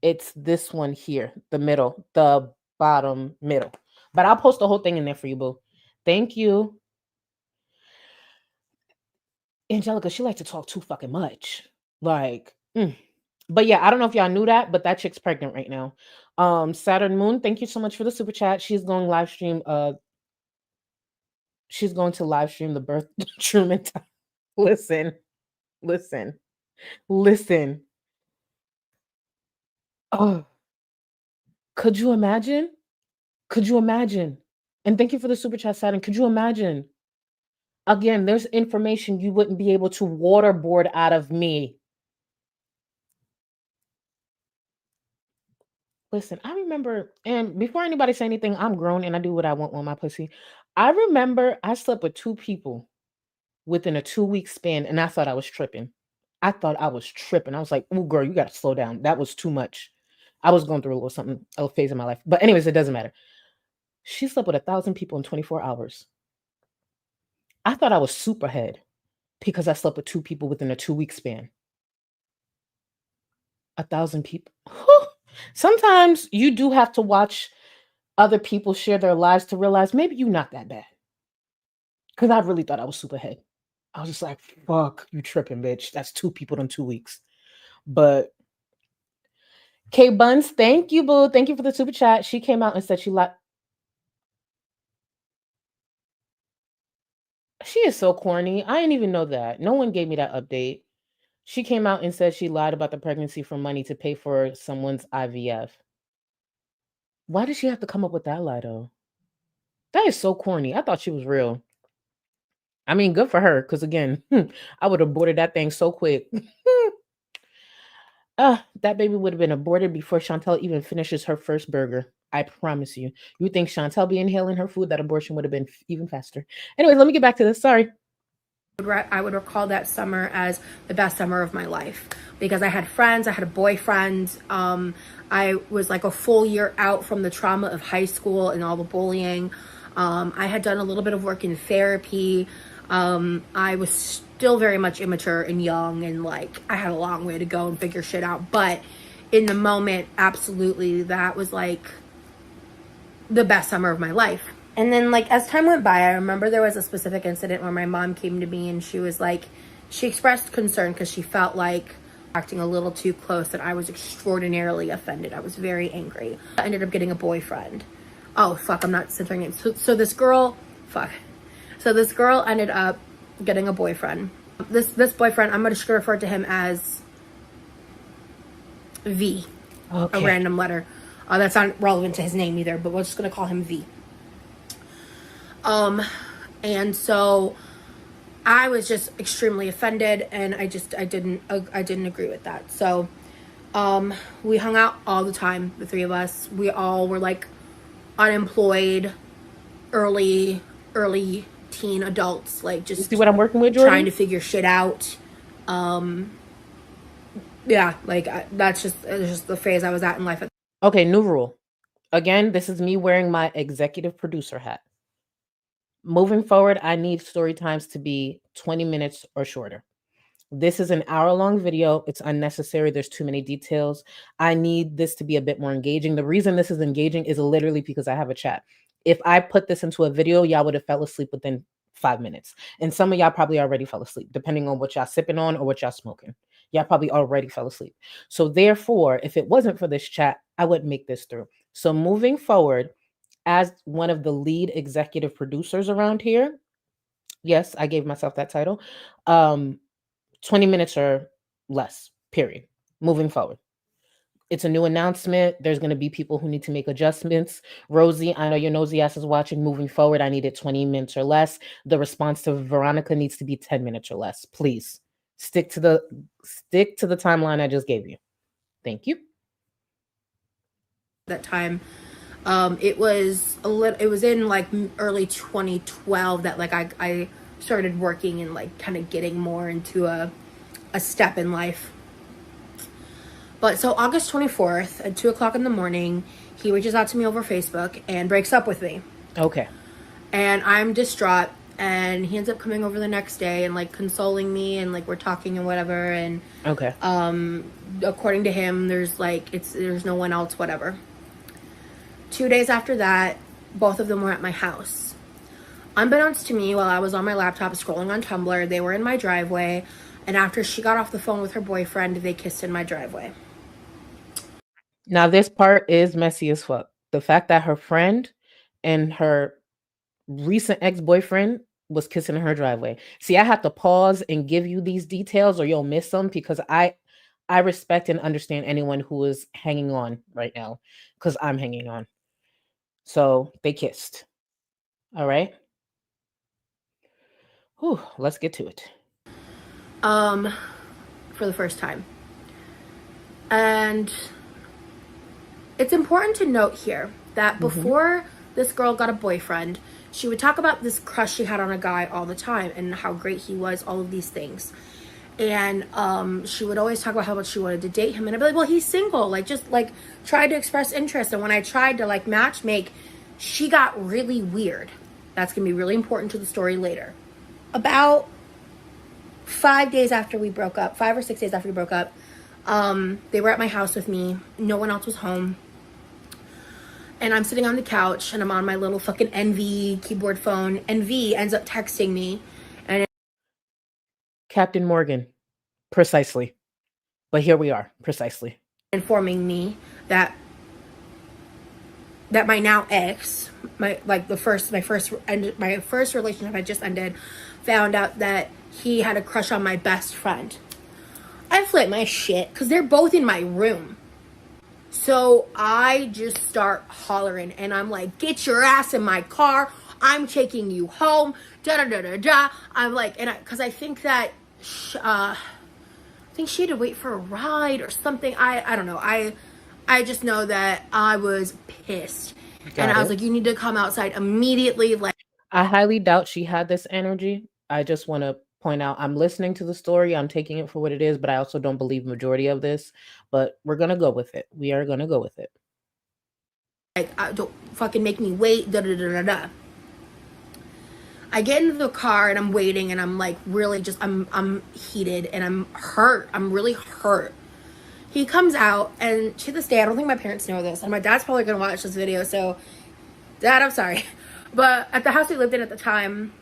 It's this one here, the bottom middle. But I'll post the whole thing in there for you, boo. Thank you. Angelica, she likes to talk too fucking much. Like, But yeah, I don't know if y'all knew that, but that chick's pregnant right now. Saturn Moon, thank you so much for the super chat. She's going to live stream the birth Truman time. Listen. Oh, could you imagine? Could you imagine? And thank you for the super chat, Saturn. Could you imagine? Again, there's information you wouldn't be able to waterboard out of me. Listen, I remember, and before anybody say anything, I'm grown and I do what I want with my pussy. I remember I slept with 2 people within a 2-week span, and I thought I was tripping. I thought I was tripping. I was like, "Ooh, girl, you got to slow down. That was too much." I was going through a little something, a phase in my life. But anyways, it doesn't matter. She slept with 1,000 people in 24 hours. I thought I was superhead because I slept with 2 people within a 2-week span. 1,000 people. Sometimes you do have to watch other people share their lives to realize maybe you're not that bad. Because I really thought I was superhead. I was just like, fuck, you tripping, bitch. That's 2 people in 2 weeks. But K Buns, thank you, boo. Thank you for the super chat. She came out and said she She is so corny. I didn't even know that. No one gave me that update. She came out and said she lied about the pregnancy for money to pay for someone's IVF. Why did she have to come up with that lie, though? That is so corny. I thought she was real. I mean, good for her, because again, I would have aborted that thing so quick. That baby would have been aborted before Chantel even finishes her first burger. I promise you. You think Chantel be inhaling her food, that abortion would have been even faster. Anyway, let me get back to this. Sorry. I would recall that summer as the best summer of my life because I had friends, I had a boyfriend. I was like a full year out from the trauma of high school and all the bullying. I had done a little bit of work in therapy. I was still very much immature and young, and like I had a long way to go and figure shit out. But in the moment, absolutely, that was like the best summer of my life. And then like as time went by, I remember there was a specific incident where my mom came to me and she was like, she expressed concern because she felt like acting a little too close, and I was extraordinarily offended. I was very angry. I ended up getting a boyfriend. Oh fuck, I'm not censoring names. So this girl, So this girl ended up getting a boyfriend. This boyfriend, I'm just gonna refer to him as V. Okay. A random letter. That's not relevant to his name either, but we're just gonna call him V. And so I was just extremely offended, and I didn't agree with that. So, we hung out all the time, the three of us. We all were like unemployed, early teen adults, like just see what I'm working with, Jordan? Trying to figure shit out. Yeah, like that's just the phase I was at in life. Okay, new rule. Again, this is me wearing my executive producer hat. Moving forward, I need story times to be 20 minutes or shorter. This is an hour-long video. It's unnecessary. There's too many details. I need this to be a bit more engaging. The reason this is engaging is literally because I have a chat. If I put this into a video, y'all would have fell asleep within 5 minutes. And some of y'all probably already fell asleep, depending on what y'all sipping on or what y'all smoking. Y'all probably already fell asleep. So therefore, if it wasn't for this chat, I wouldn't make this through. So moving forward, as one of the lead executive producers around here, yes, I gave myself that title, 20 minutes or less, period. Moving forward. It's a new announcement. There's going to be people who need to make adjustments. Rosie, I know your nosy ass is watching. Moving forward, I needed 20 minutes or less. The response to Veronica needs to be 10 minutes or less. Please stick to the timeline I just gave you. Thank you. That time, it was in like early 2012 that like I started working and like kind of getting more into a step in life. But so August 24th at 2:00 in the morning, he reaches out to me over Facebook and breaks up with me. Okay. And I'm distraught, and he ends up coming over the next day and like consoling me, and like we're talking and whatever. And okay. According to him, there's no one else, whatever. 2 days after that, both of them were at my house. Unbeknownst to me, while I was on my laptop scrolling on Tumblr, they were in my driveway, and after she got off the phone with her boyfriend, they kissed in my driveway. Now, this part is messy as fuck. The fact that her friend and her recent ex-boyfriend was kissing in her driveway. See, I have to pause and give you these details or you'll miss them, because I respect and understand anyone who is hanging on right now, because I'm hanging on. So they kissed. All right. Whew, let's get to it. For the first time. And it's important to note here that before this girl got a boyfriend, she would talk about this crush she had on a guy all the time and how great he was, all of these things. And she would always talk about how much she wanted to date him. And I'd be like, well, he's single. Like, just like try to express interest. And when I tried to like match make, she got really weird. That's going to be really important to the story later. About 5 days after we broke up, 5 or 6 days after we broke up, they were at my house with me. No one else was home. And I'm sitting on the couch and I'm on my little fucking NV keyboard phone. And V ends up texting me and Captain Morgan. Precisely. But here we are. Precisely. informing me that my now ex, my first relationship I just ended, found out that he had a crush on my best friend. I flip my shit because they're both in my room. So I just start hollering and I'm like, get your ass in my car. I'm taking you home. Da da da da da. I'm like, and because I think that, I think she had to wait for a ride or something. I don't know. I just know that I was pissed. And I was like, you need to come outside immediately. Like, I highly doubt she had this energy. I just want to point out, I'm listening to the story. I'm taking it for what it is, but I also don't believe majority of this. But we're going to go with it. We are going to go with it. Like, don't fucking make me wait. Da da da da da. I get into the car and I'm waiting and I'm like really just I'm heated and I'm hurt. I'm really hurt. He comes out and to this day I don't think my parents know this and my dad's probably gonna watch this video, so Dad, I'm sorry. But at the house we lived in at the time,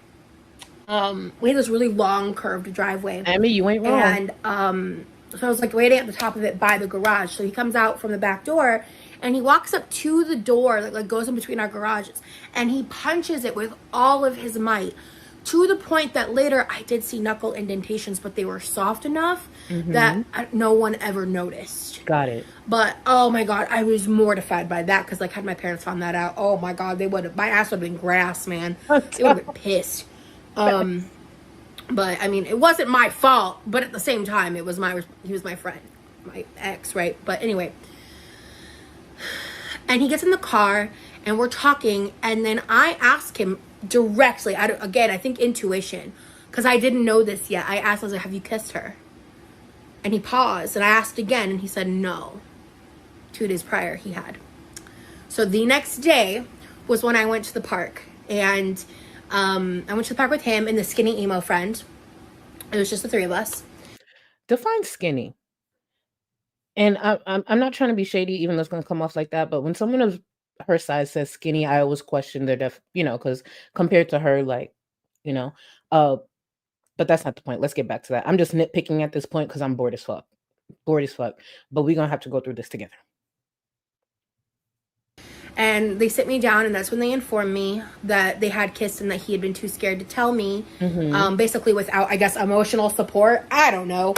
we had this really long curved driveway. Amy, you ain't wrong. And so I was like waiting at the top of it by the garage. So he comes out from the back door and he walks up to the door that like goes in between our garages and he punches it with all of his might, to the point that later I did see knuckle indentations, but they were soft enough that no one ever noticed. Got it. But oh my god, I was mortified by that because like had my parents found that out, oh my god, my ass would have been grass, man. They would have been pissed. But I mean, it wasn't my fault, but at the same time, he was my friend, my ex, right? But anyway, and he gets in the car and we're talking, and then I ask him directly, I think intuition, because I didn't know this yet. I asked, I was like, have you kissed her? And he paused, and I asked again, and he said no. 2 days prior, he had. So the next day was when I went to the park, and I went to the park with him and the skinny emo friend. It was just the three of us. Define skinny. And I'm not trying to be shady, even though it's going to come off like that. But when someone of her size says skinny, I always question their because compared to her, like, but that's not the point. Let's get back to that. I'm just nitpicking at this point because I'm bored as fuck. But we're going to have to go through this together. And they sit me down, and that's when they informed me that they had kissed and that he had been too scared to tell me, basically without, I guess, emotional support. I don't know.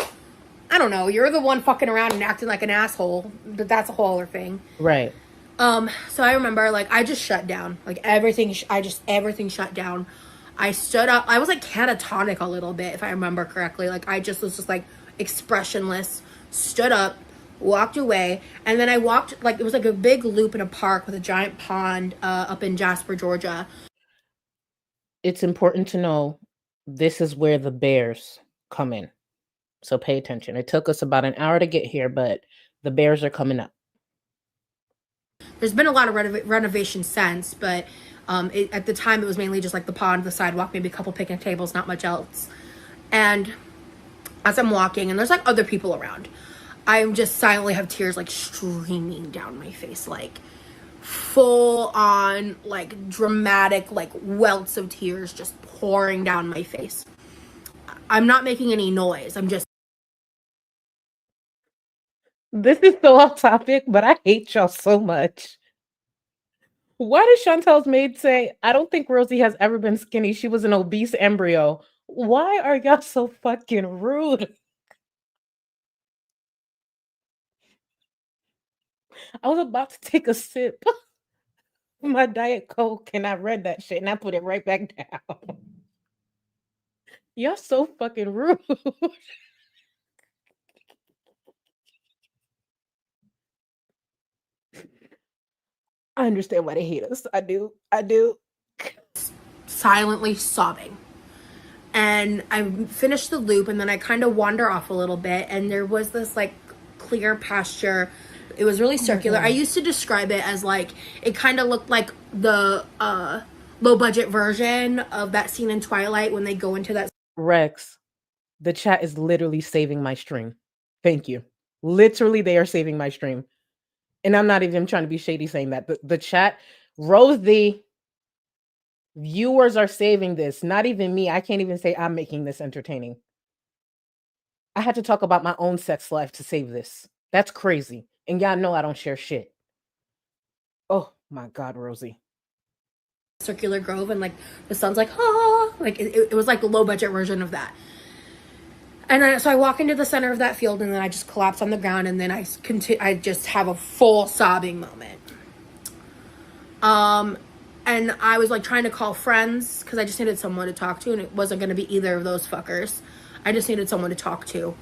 You're the one fucking around and acting like an asshole, but that's a whole other thing. Right. So I remember, like, I just shut down. Like, everything shut down. I stood up. I was, like, catatonic a little bit, if I remember correctly. Like, I just was just, like, expressionless. Stood up, walked away, and then I walked, like, it was like a big loop in a park with a giant pond up in Jasper, Georgia. It's important to know this is where the bears come in. So pay attention. It took us about an hour to get here, but the bears are coming up. There's been a lot of renovation since, but at the time it was mainly just like the pond, the sidewalk, maybe a couple picnic tables, not much else. And as I'm walking, and there's like other people around, I'm just silently have tears like streaming down my face, like full on, like dramatic, like welts of tears just pouring down my face. I'm not making any noise. I'm just. This is so off topic, but I hate y'all so much. Why did Chantel's maid say, I don't think Rosie has ever been skinny. She was an obese embryo. Why are y'all so fucking rude? I was about to take a sip. my Diet Coke and I read that shit and I put it right back down. Y'all so fucking rude. I understand why they hate us. I do. I do. Silently sobbing. And I finished the loop, and then I kind of wander off a little bit, and there was this like clear pasture. It was really circular. I used to describe it as like, it kind of looked like the low budget version of that scene in Twilight when they go into that. Rex, the chat is literally saving my stream. Thank you. Literally, they are saving my stream. And I'm not even trying to be shady saying that. The chat, Rosie, viewers are saving this. Not even me. I can't even say I'm making this entertaining. I had to talk about my own sex life to save this. That's crazy. And y'all know I don't share shit. Oh my God, Rosie. Circular grove, and like the sun's like, ah, like it was like the low budget version of that. And so I walk into the center of that field, and then I just collapse on the ground, and then I just have a full sobbing moment. And I was like trying to call friends because I just needed someone to talk to, and it wasn't going to be either of those fuckers. I just needed someone to talk to,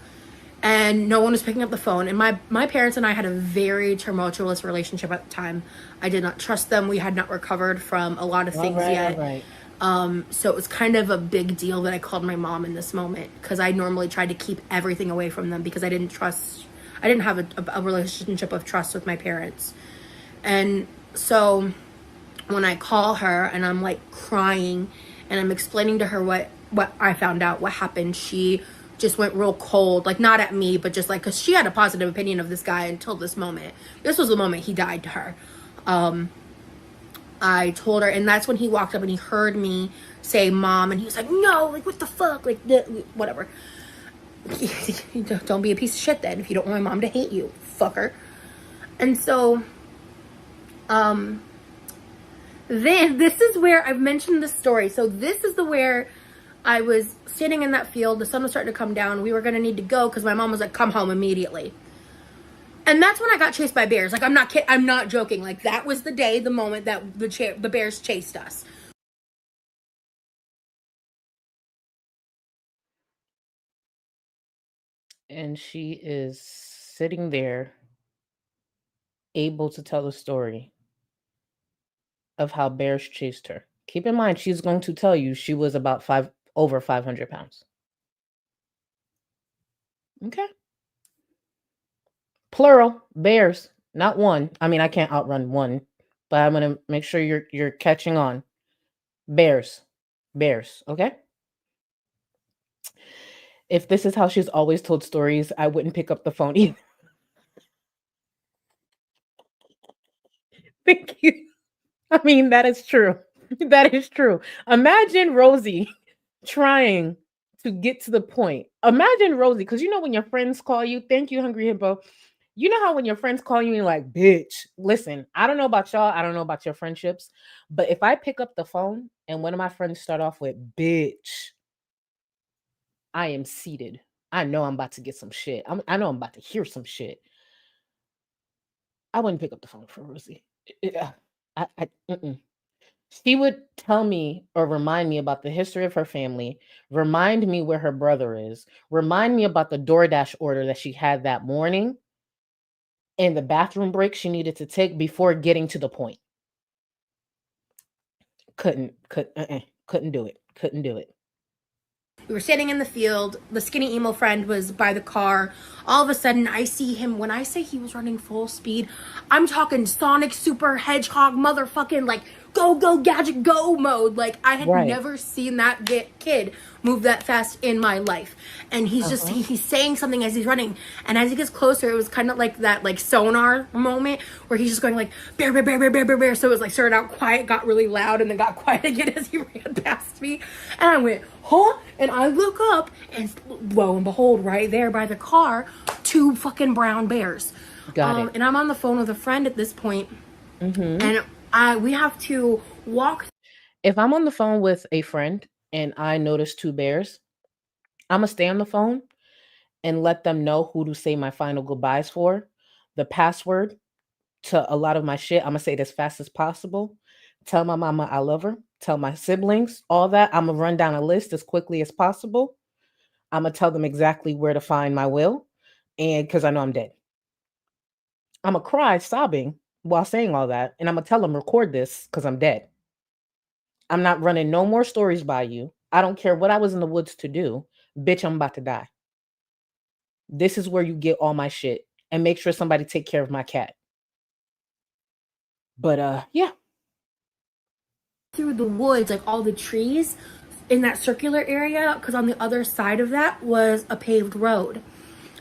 and no one was picking up the phone. And my parents and I had a very tumultuous relationship at the time. I did not trust them. We had not recovered from a lot of things yet. Right. So it was kind of a big deal that I called my mom in this moment, because I normally tried to keep everything away from them because I didn't have a relationship of trust with my parents. And so when I call her and I'm like crying and I'm explaining to her what I found out, what happened, she just went real cold, like not at me, but just like, because she had a positive opinion of this guy until this moment. This was the moment he died to her. I told her, and that's when he walked up and he heard me say mom, and he was like, no, like what the fuck, like whatever. Don't be a piece of shit then if you don't want my mom to hate you, fucker. And so then this is where I've mentioned this story. So this is where I was standing in that field, the sun was starting to come down, we were going to need to go because my mom was like, come home immediately. And that's when I got chased by bears. Like, I'm not joking. Like, that was the day, the moment that the bears chased us. And she is sitting there, able to tell the story of how bears chased her. Keep in mind, she's going to tell you she was about over 500 pounds. Okay. Plural, bears, not one. I mean, I can't outrun one, but I'm going to make sure you're catching on. Bears, okay? If this is how she's always told stories, I wouldn't pick up the phone either. Thank you. I mean, that is true. That is true. Imagine Rosie trying to get to the point. Imagine Rosie, because you know when your friends call you, thank you, Hungry Hippo. You know how when your friends call you and like, bitch, listen, I don't know about y'all. I don't know about your friendships. But if I pick up the phone and one of my friends start off with, bitch, I am seated. I know I'm about to get some shit. I know I'm about to hear some shit. I wouldn't pick up the phone for Rosie. She would tell me or remind me about the history of her family, remind me where her brother is, remind me about the DoorDash order that she had that morning, and the bathroom break she needed to take before getting to the point. Couldn't do it. We were standing in the field. The skinny emo friend was by the car. All of a sudden, I see him. When I say he was running full speed, I'm talking Sonic Super Hedgehog motherfucking like go gadget go mode. Like I had never seen that kid move that fast in my life. And he's just he's saying something as he's running, and as he gets closer, it was kind of like that like sonar moment where he's just going like bear. So it was like started out quiet, got really loud, and then got quiet again as he ran past me. And I went, huh? And I look up, and lo and behold, right there by the car, 2 fucking brown bears. Got it. And I'm on the phone with a friend at this point, and we have to walk. If I'm on the phone with a friend and I notice 2 bears, I'm going to stay on the phone and let them know who to say my final goodbyes for. The password to a lot of my shit, I'm going to say it as fast as possible. tell my mama I love her, tell my siblings, all that. I'm gonna run down a list as quickly as possible. I'm gonna tell them exactly where to find my will, and because I know I'm dead. I'm gonna cry sobbing while saying all that, and I'm gonna tell them record this because I'm dead. I'm not running no more stories by you. I don't care what I was in the woods to do. Bitch, I'm about to die. This is where you get all my shit, and make sure somebody take care of my cat. But yeah. Through the woods, like all the trees in that circular area, because on the other side of that was a paved road.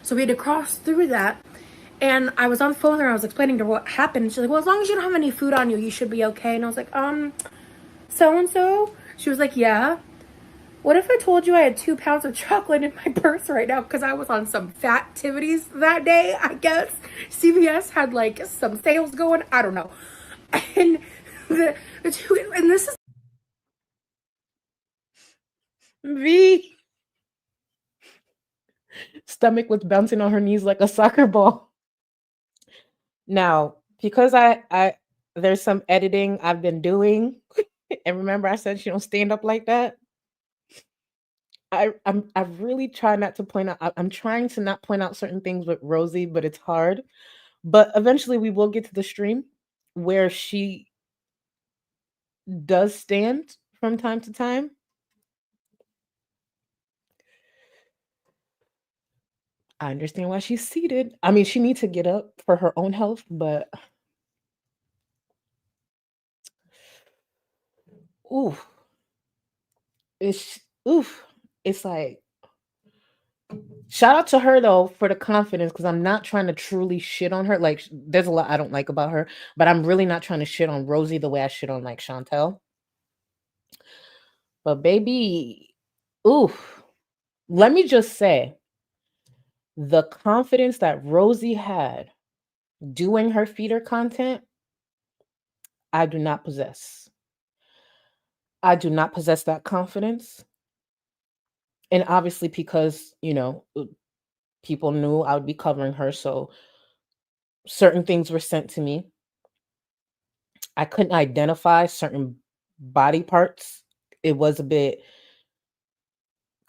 So we had to cross through that. And I was on the phone there, I was explaining to her what happened. She's like, well, as long as you don't have any food on you, you should be okay. And I was like, so-and-so? She was like, yeah. What if I told you I had 2 pounds of chocolate in my purse right now? Because I was on some fat activities that day, I guess. CVS had like some sales going. I don't know. And the two, and this is V. Stomach was bouncing on her knees like a soccer ball. Now, because I there's some editing I've been doing, and remember I said she don't stand up like that. I really try not to point out. I'm trying to not point out certain things with Rosie, but it's hard. But eventually, we will get to the stream where she does stand from time to time. I understand why she's seated. I mean, she needs to get up for her own health, but oof, it's oof. It's like shout out to her though for the confidence because I'm not trying to truly shit on her. Like, there's a lot I don't like about her, but I'm really not trying to shit on Rosie the way I shit on like Chantel. But baby, oof. Let me just say the confidence that Rosie had doing her feeder content, I do not possess. I do not possess that confidence. And obviously, because, people knew I would be covering her. So certain things were sent to me. I couldn't identify certain body parts. It was a bit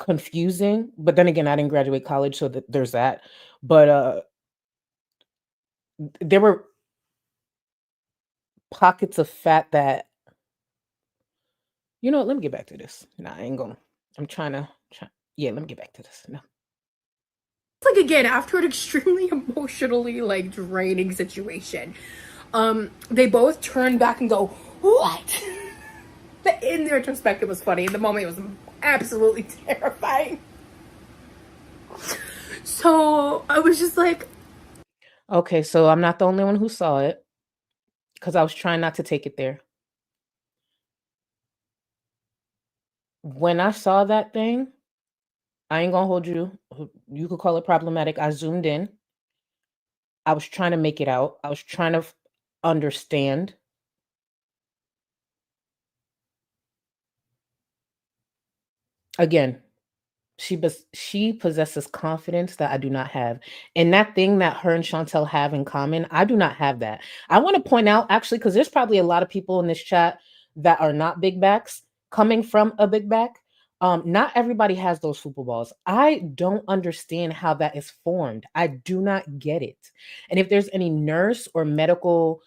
confusing. But then again, I didn't graduate college. So there's that. But there were pockets of fat that, let me get back to this. Nah, I ain't going. I'm trying to. Yeah, let me get back to this. No. like, again, after an extremely emotionally like draining situation, they both turn back and go, what? In retrospect, it was funny. In the moment, it was absolutely terrifying. So I was just like, okay, so I'm not the only one who saw it because I was trying not to take it there. When I saw that thing, I ain't gonna hold you. You could call it problematic. I zoomed in. I was trying to make it out. I was trying to understand. Again, she possesses confidence that I do not have. And that thing that her and Chantel have in common, I do not have that. I want to point out actually, because there's probably a lot of people in this chat that are not big backs coming from a big back. Not everybody has those football balls. I don't understand how that is formed. I do not get it. And if there's any nurse or medical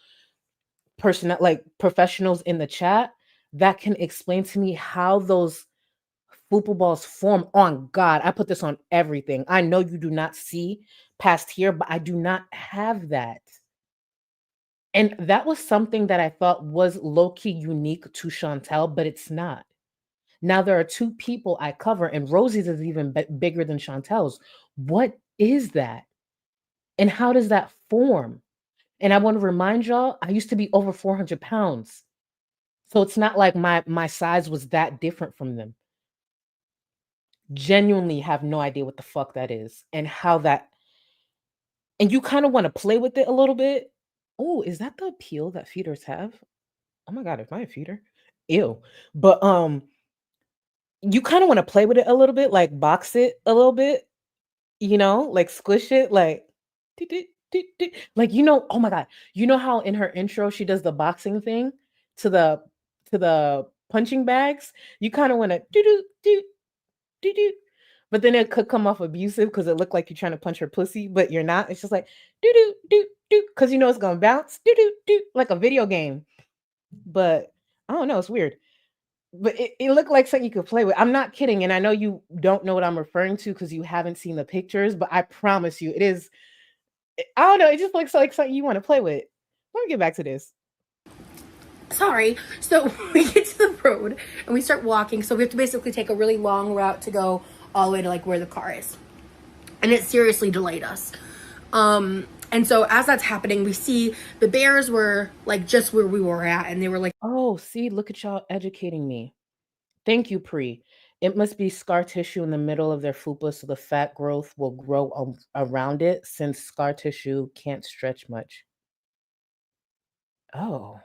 personnel, like professionals in the chat that can explain to me how those football balls form, on God, I put this on everything. I know you do not see past here, but I do not have that. And that was something that I thought was low-key unique to Chantel, but it's not. Now there are 2 people I cover, and Rosie's is even bigger than Chantel's. What is that? And how does that form? And I want to remind y'all, I used to be over 400 pounds. So it's not like my size was that different from them. Genuinely have no idea what the fuck that is and how that, and you kind of want to play with it a little bit. Oh, is that the appeal that feeders have? Oh my God, am I a feeder? Ew. But you kind of want to play with it a little bit, like box it a little bit, like squish it, like like, oh my God, you know how in her intro she does the boxing thing to the to the punching bags, you kind of want to do do do do do. But then it could come off abusive because it looked like you're trying to punch her pussy, but you're not. It's just like do do do do because you know it's gonna bounce do do do like a video game. But I don't know, it's weird. But it looked like something you could play with. I'm not kidding, and I know you don't know what I'm referring to because you haven't seen the pictures, but I promise you, it is. I don't know. It just looks like something you want to play with. Let me get back to this. Sorry. So we get to the road and we start walking. So we have to basically take a really long route to go all the way to like where the car is. And it seriously delayed us. And so as that's happening, we see the bears were like just where we were at, and they were like, oh, see, look at y'all educating me. Thank you, Pre. It must be scar tissue in the middle of their fupa, so the fat growth will grow around it since scar tissue can't stretch much. Oh,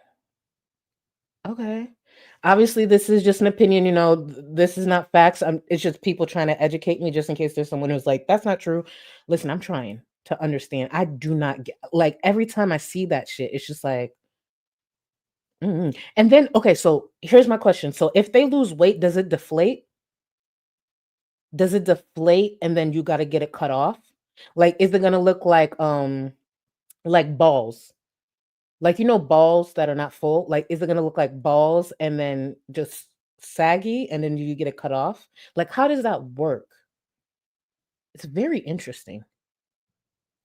okay. Obviously, this is just an opinion. This is not facts. It's just people trying to educate me just in case there's someone who's like, that's not true. Listen, I'm trying to understand. I do not get, like, every time I see that shit, it's just like, and then, okay, so here's my question. So if they lose weight, does it deflate? Does it deflate and then you got to get it cut off? Like, is it going to look like balls? Like, balls that are not full? Like, is it going to look like balls and then just saggy and then you get it cut off? Like, how does that work? It's very interesting.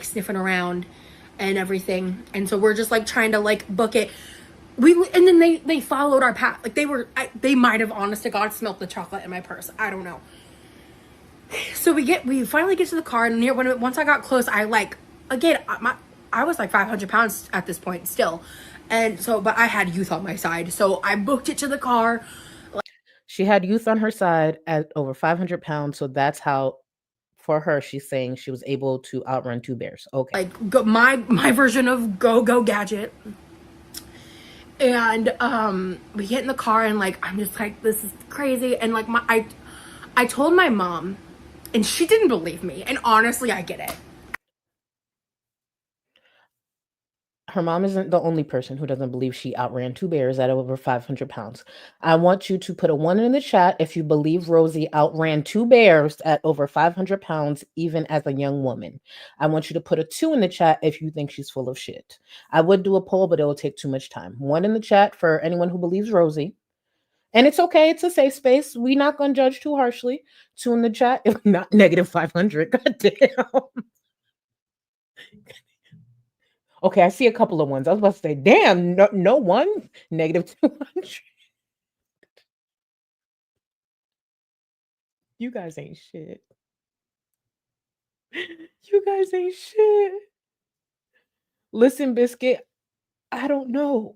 Sniffing around and everything. And so we're just like trying to like book it. And then they followed our path. Like they might have, honest to God, smelled the chocolate in my purse. I don't know. So we finally get to the car, and once I got close, I like, again, I was like 500 pounds at this point still. And so, but I had youth on my side. So I booked it to the car. She had youth on her side at over 500 pounds. So that's how, for her, she's saying she was able to outrun two bears. Okay. Like my version of go gadget. And we get in the car, and like, I'm just like, this is crazy. And like I told my mom, and she didn't believe me. And honestly, I get it. Her mom isn't the only person who doesn't believe she outran two bears at over 500 pounds. I want you to put a 1 in the chat if you believe Rosie outran two bears at over 500 pounds, even as a young woman. I want you to put a 2 in the chat if you think she's full of shit. I would do a poll, but it will take too much time. 1 in the chat for anyone who believes Rosie. And it's okay. It's a safe space. We're not going to judge too harshly. 2 in the chat, if not negative 500. God damn. Okay, I see a couple of ones. I was about to say, damn, no one, negative 200. You guys ain't shit. You guys ain't shit. Listen, Biscuit, I don't know.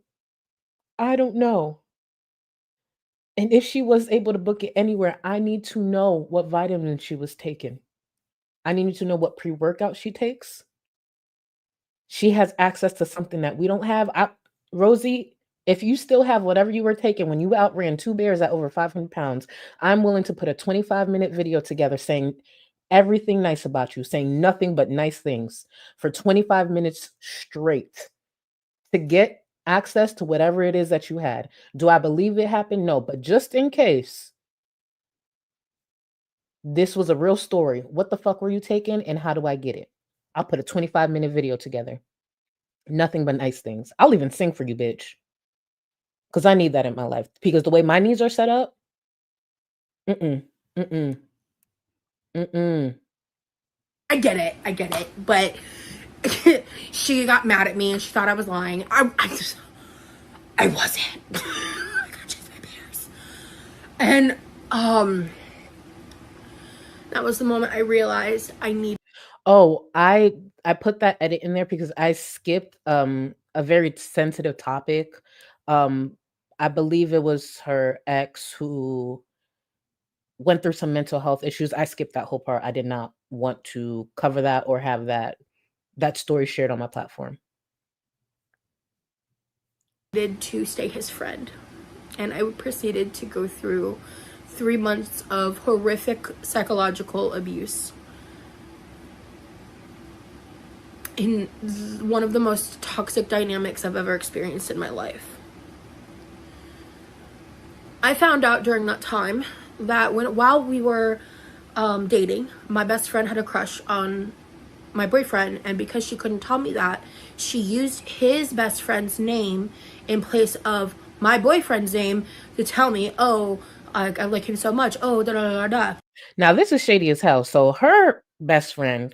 And if she was able to book it anywhere, I need to know what vitamins she was taking. I need to know what pre-workout she takes. She has access to something that we don't have. Rosie, if you still have whatever you were taking when you outran two bears at over 500 pounds, I'm willing to put a 25-minute video together saying everything nice about you, saying nothing but nice things for 25 minutes straight to get access to whatever it is that you had. Do I believe it happened? No, but just in case this was a real story, what the fuck were you taking and how do I get it? I'll put a 25-minute video together. Nothing but nice things. I'll even sing for you, bitch. Because I need that in my life. Because the way my knees are set up, I get it. But she got mad at me and she thought I was lying. I wasn't. I got chased by bears. And that was the moment I realized I need. Oh, I put that edit in there because I skipped a very sensitive topic. I believe it was her ex who went through some mental health issues. I skipped that whole part. I did not want to cover that or have that story shared on my platform. To stay his friend, and I proceeded to go through 3 months of horrific psychological abuse in one of the most toxic dynamics I've ever experienced in my life. I found out during that time that while we were dating, my best friend had a crush on my boyfriend, and because she couldn't tell me that, she used his best friend's name in place of my boyfriend's name to tell me, oh, I like him so much. Oh, da da da da. Now, this is shady as hell. So her best friend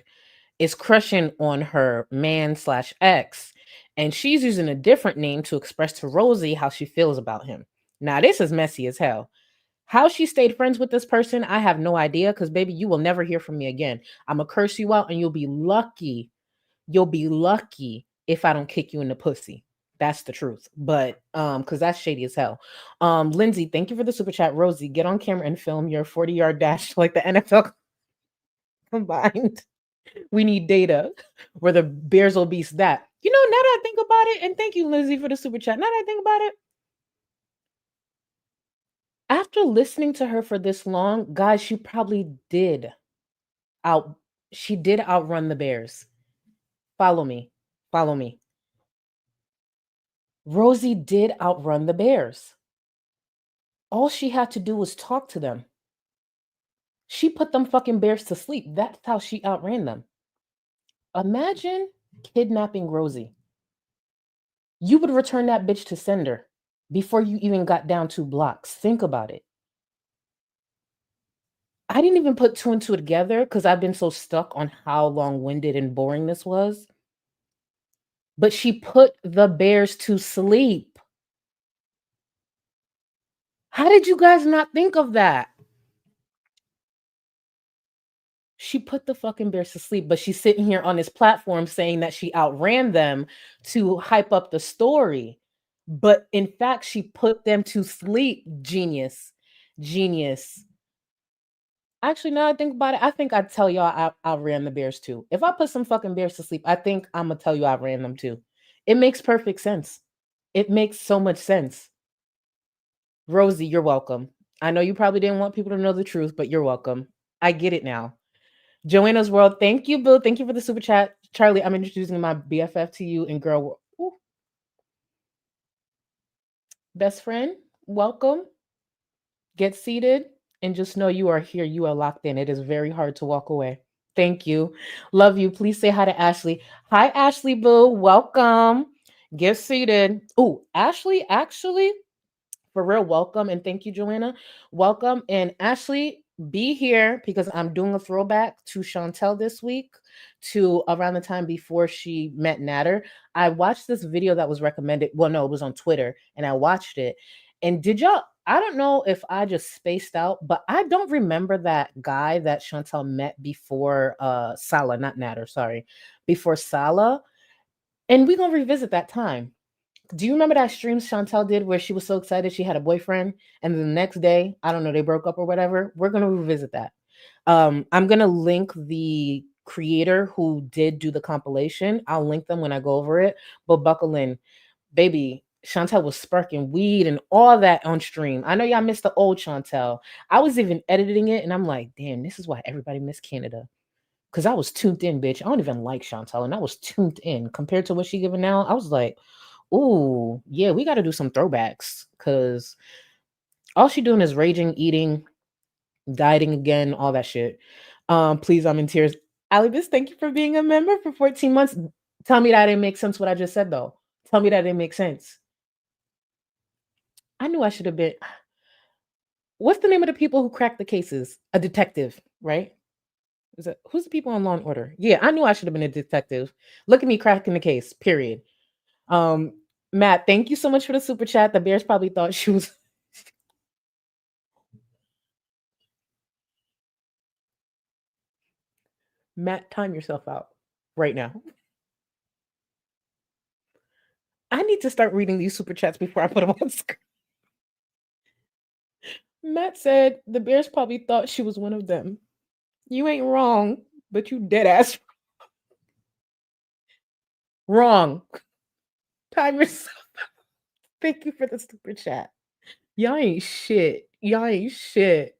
is crushing on her man slash ex, and she's using a different name to express to Rosie how she feels about him. Now, this is messy as hell. How she stayed friends with this person, I have no idea, because baby, you will never hear from me again. I'm gonna curse you out, and you'll be lucky. You'll be lucky if I don't kick you in the pussy. That's the truth. But because that's shady as hell. Lindsay, thank you for the super chat. Rosie, get on camera and film your 40-yard dash like the NFL combined. We need data where the Bears will beast that. You know, now that I think about it, and thank you, Lindsay, for the super chat. Now that I think about it, after listening to her for this long, guys, she probably did out. She did outrun the Bears. Follow me. Follow me. Rosie did outrun the Bears. All she had to do was talk to them. She put them fucking Bears to sleep. That's how she outran them. Imagine kidnapping Rosie. You would return that bitch to sender before you even got down 2 blocks. Think about it. I didn't even put 2 and 2 together because I've been so stuck on how long-winded and boring this was. But she put the Bears to sleep. How did you guys not think of that? She put the fucking Bears to sleep, but she's sitting here on this platform saying that she outran them to hype up the story. But in fact, she put them to sleep. Genius. Genius. Actually, now I think about it, I think I'd tell y'all I ran the Bears too. If I put some fucking Bears to sleep, I think I'm gonna tell you I ran them too. It makes perfect sense. It makes so much sense. Rosie, you're welcome. I know you probably didn't want people to know the truth, but you're welcome. I get it now. Joanna's World, thank you, Boo. Thank you for the super chat. Charlie, I'm introducing my BFF to you and girl world. Ooh. Best friend, welcome. Get seated and just know you are here. You are locked in. It is very hard to walk away. Thank you. Love you. Please say hi to Ashley. Hi, Ashley Boo. Welcome. Get seated. Oh, Ashley, actually, for real, welcome. And thank you, Joanna. Welcome. And Ashley, be here because I'm doing a throwback to Chantel this week to around the time before she met Natter. I watched this video that was recommended. Well, no, it was on Twitter and I watched it. And did y'all, I don't know if I just spaced out, but I don't remember that guy that Chantel met before Sala, not Natter, sorry, before Sala. And we're going to revisit that time. Do you remember that stream Chantel did where she was so excited she had a boyfriend and then the next day, I don't know, they broke up or whatever? We're going to revisit that. I'm going to link the creator who did do the compilation. I'll link them when I go over it. But buckle in, baby. Chantel was sparking weed and all that on stream. I know y'all missed the old Chantel. I was even editing it and I'm like, damn, this is why everybody missed Canada. Because I was tuned in, bitch. I don't even like Chantel. And I was tuned in compared to what she giving now. I was like, ooh, yeah, we got to do some throwbacks because all she doing is raging, eating, dieting again, all that shit. Please, I'm in tears. Alibis, thank you for being a member for 14 months. Tell me that didn't make sense what I just said, though. Tell me that didn't make sense. I knew I should have been. What's the name of the people who cracked the cases? A detective, right? Is it who's the people on Law and Order? Yeah, I knew I should have been a detective. Look at me cracking the case. Period. Matt, thank you so much for the super chat. The Bears probably thought she was. Matt, time yourself out right now. I need to start reading these super chats before I put them on screen. Matt said the Bears probably thought she was one of them. You ain't wrong, but you dead ass wrong. Time yourself out. Thank you for the super chat. Y'all ain't shit. Y'all ain't shit.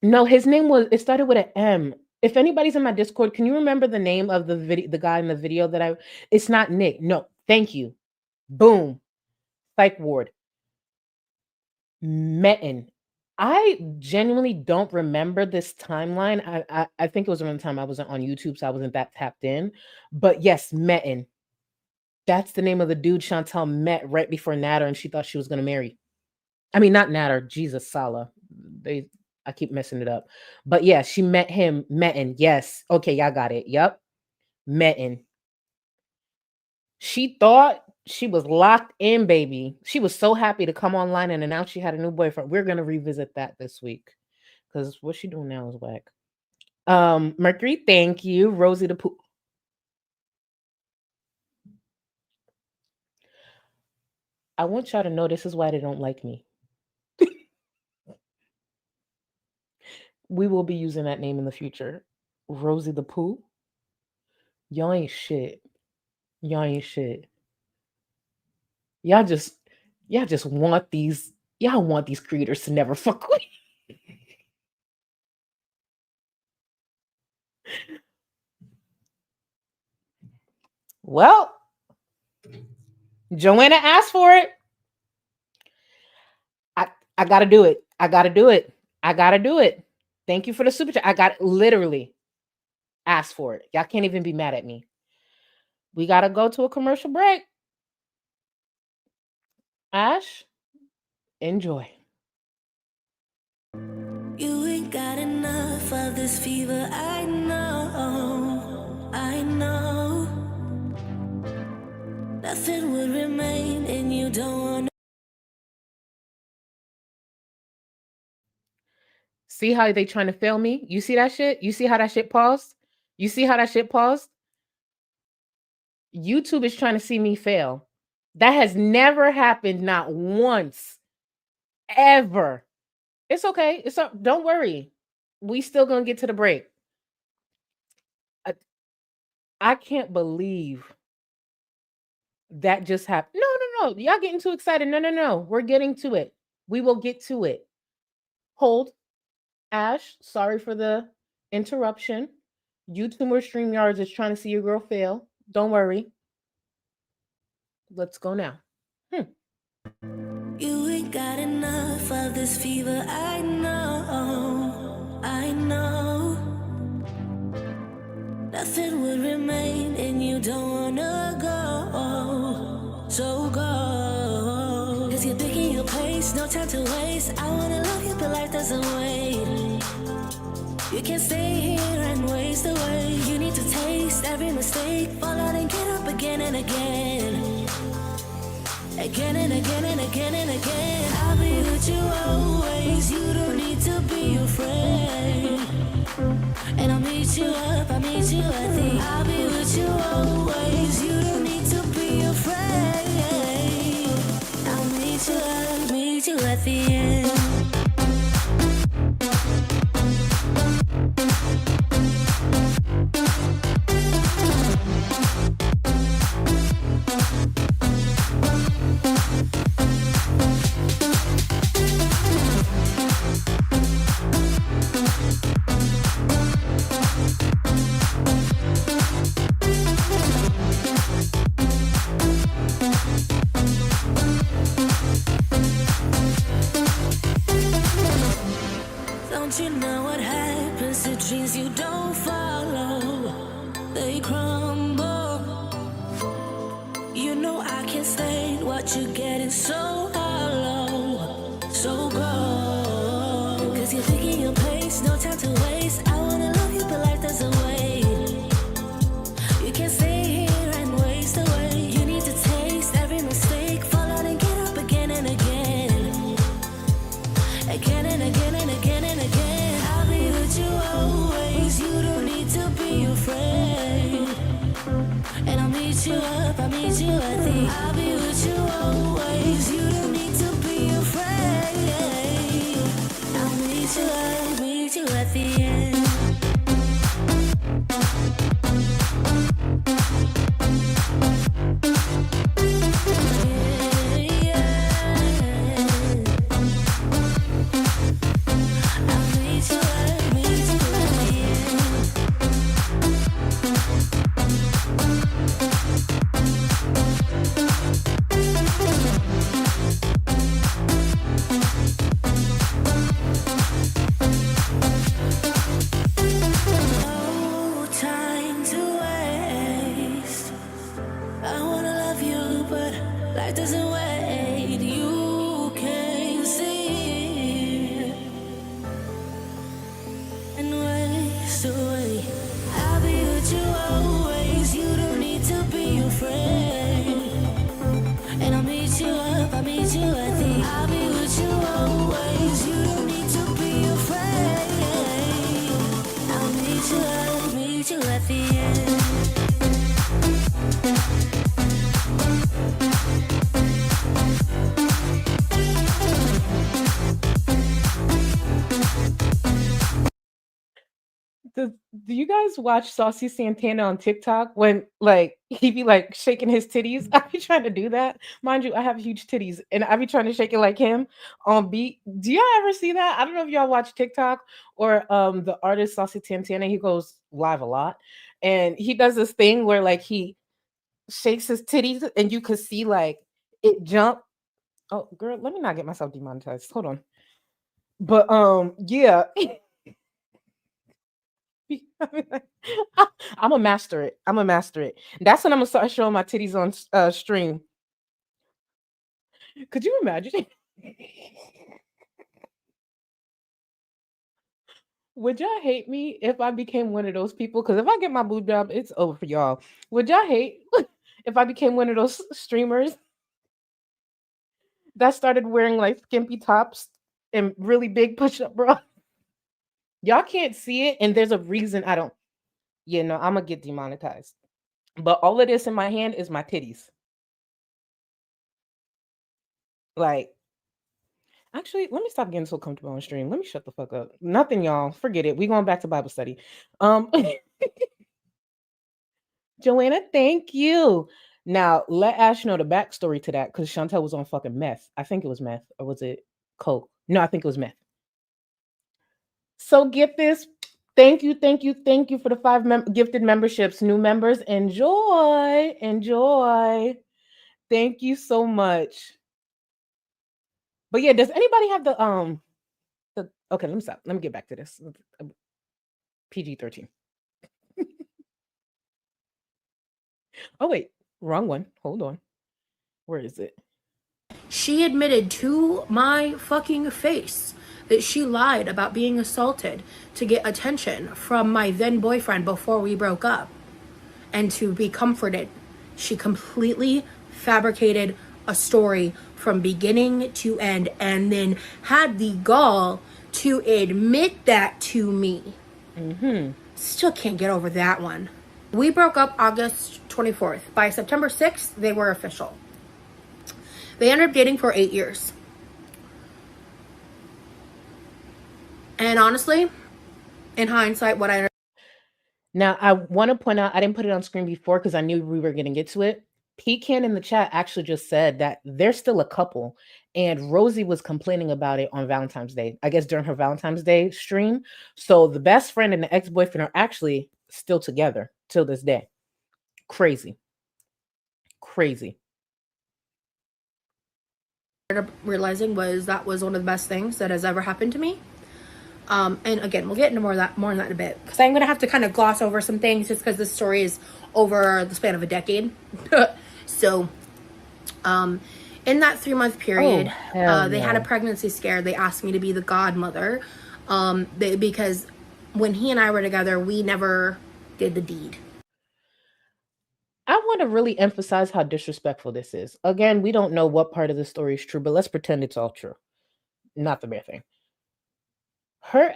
No, his name was, it started with an M. If anybody's in my Discord, can you remember the name of the video, the guy in the video that it's not Nick. No, thank you. Boom. Psych ward. Metin. I genuinely don't remember this timeline. I think it was around the time I wasn't on YouTube, so I wasn't that tapped in. But yes, Metin. That's the name of the dude Chantal met right before Natter, and she thought she was going to marry. I mean, not Natter, Jesus, Salah. I keep messing it up. But yeah, she met him, Metin. Yes. Okay, y'all got it. Yep. Metin. She thought she was locked in, baby. She was so happy to come online and announce she had a new boyfriend. We're going to revisit that this week because what she doing now is whack. Mercury, thank you. Rosie the Pooh. I want y'all to know this is why they don't like me. We will be using that name in the future. Rosie the Pooh. Y'all ain't shit. Y'all ain't shit. Y'all just want these. Y'all want these creators to never fuck with. Well, Joanna asked for it. I gotta do it. I gotta do it. I gotta do it. Thank you for the super chat. I got literally asked for it. Y'all can't even be mad at me. We gotta go to a commercial break. Ash, enjoy. You ain't got enough of this fever, I know, I know. Nothing would remain and you don't want. See how they trying to fail me? You see that shit? You see how that shit paused? You see how that shit paused? YouTube is trying to see me fail. That has never happened, not once, ever. It's okay. Don't worry. We still gonna get to the break. I can't believe that just happened. No. Y'all getting too excited. No. We're getting to it. We will get to it. Hold. Ash, sorry for the interruption. YouTube or StreamYards is trying to see your girl fail. Don't worry. Let's go now. You ain't got enough of this fever, I know, I know. Nothing would remain and you don't wanna go, so go. Cause you're picking your place, no time to waste. I wanna love you but life doesn't wait. You can't stay here and waste away. You need to taste every mistake, fall out and get up again and again. Again and again and again and again. I'll be with you always. You don't need to be afraid. And I'll meet you up, I'll meet you at the. I'll be with you always. You don't need to be afraid. I'll meet you up, meet you at the end. Don't you know what happens to dreams you don't follow? They crumble. You know I can't stand what you're getting so hollow. So go. Cause you're thinking your pace, no time to waste. I wanna love you but life doesn't wait. You can't stay here and waste away. You need to taste every mistake, fall out and get up again and again. Again and again and again and again. I'll be with you always. You don't need to be afraid. And I'll meet you up, I'll meet you at the. I'll be with you always. You don't need to be afraid. I'll meet you up, meet you at the end. Do you guys watch Saucy Santana on TikTok when like he be like shaking his titties? I be trying to do that. Mind you, I have huge titties and I be trying to shake it like him on beat. Do y'all ever see that? I don't know if y'all watch TikTok or the artist Saucy Santana. He goes live a lot and he does this thing where like he shakes his titties and you could see like it jump. Oh girl, let me not get myself demonetized. Hold on. But yeah. I'm gonna master it. I'm gonna master it. That's when I'm gonna start showing my titties on stream. Could you imagine? Would y'all hate me if I became one of those people? Because if I get my boob job, it's over for y'all. Would y'all hate if I became one of those streamers that started wearing like skimpy tops and really big push-up bra? Y'all can't see it, and there's a reason I don't. Yeah, no, I'm gonna get demonetized. But all of this in my hand is my titties. Like, actually, let me stop getting so comfortable on stream. Let me shut the fuck up. Nothing, y'all. Forget it. We going back to Bible study. Joanna, thank you. Now let Ash know the backstory to that because Chantel was on fucking meth. I think it was meth, or was it coke? No, I think it was meth. So get this. Thank you for the 5 gifted memberships. New members, enjoy. Thank you so much. But yeah, does anybody have the okay, let me stop. Let me get back to this. PG-13. Oh wait, wrong one. Hold on. Where is it? She admitted to my fucking face that she lied about being assaulted to get attention from my then boyfriend before we broke up and to be comforted. She completely fabricated a story from beginning to end and then had the gall to admit that to me. Still can't get over that one. We broke up August 24th. By September 6th, they were official. They ended up dating for 8 years. And honestly, in hindsight, what I... Now, I want to point out, I didn't put it on screen before because I knew we were going to get to it. Pecan in the chat actually just said that they're still a couple. And Rosie was complaining about it on Valentine's Day, I guess during her Valentine's Day stream. So the best friend and the ex-boyfriend are actually still together till this day. Crazy. realizing was that was one of the best things that has ever happened to me. And again, we'll get into more on that in a bit because I'm gonna have to kind of gloss over some things just because this story is over the span of a decade. So, in that 3-month period, they had a pregnancy scare. They asked me to be the godmother, because when he and I were together, we never did the deed. I want to really emphasize how disrespectful this is. Again, we don't know what part of the story is true, but let's pretend it's all true. Not the bare thing. Her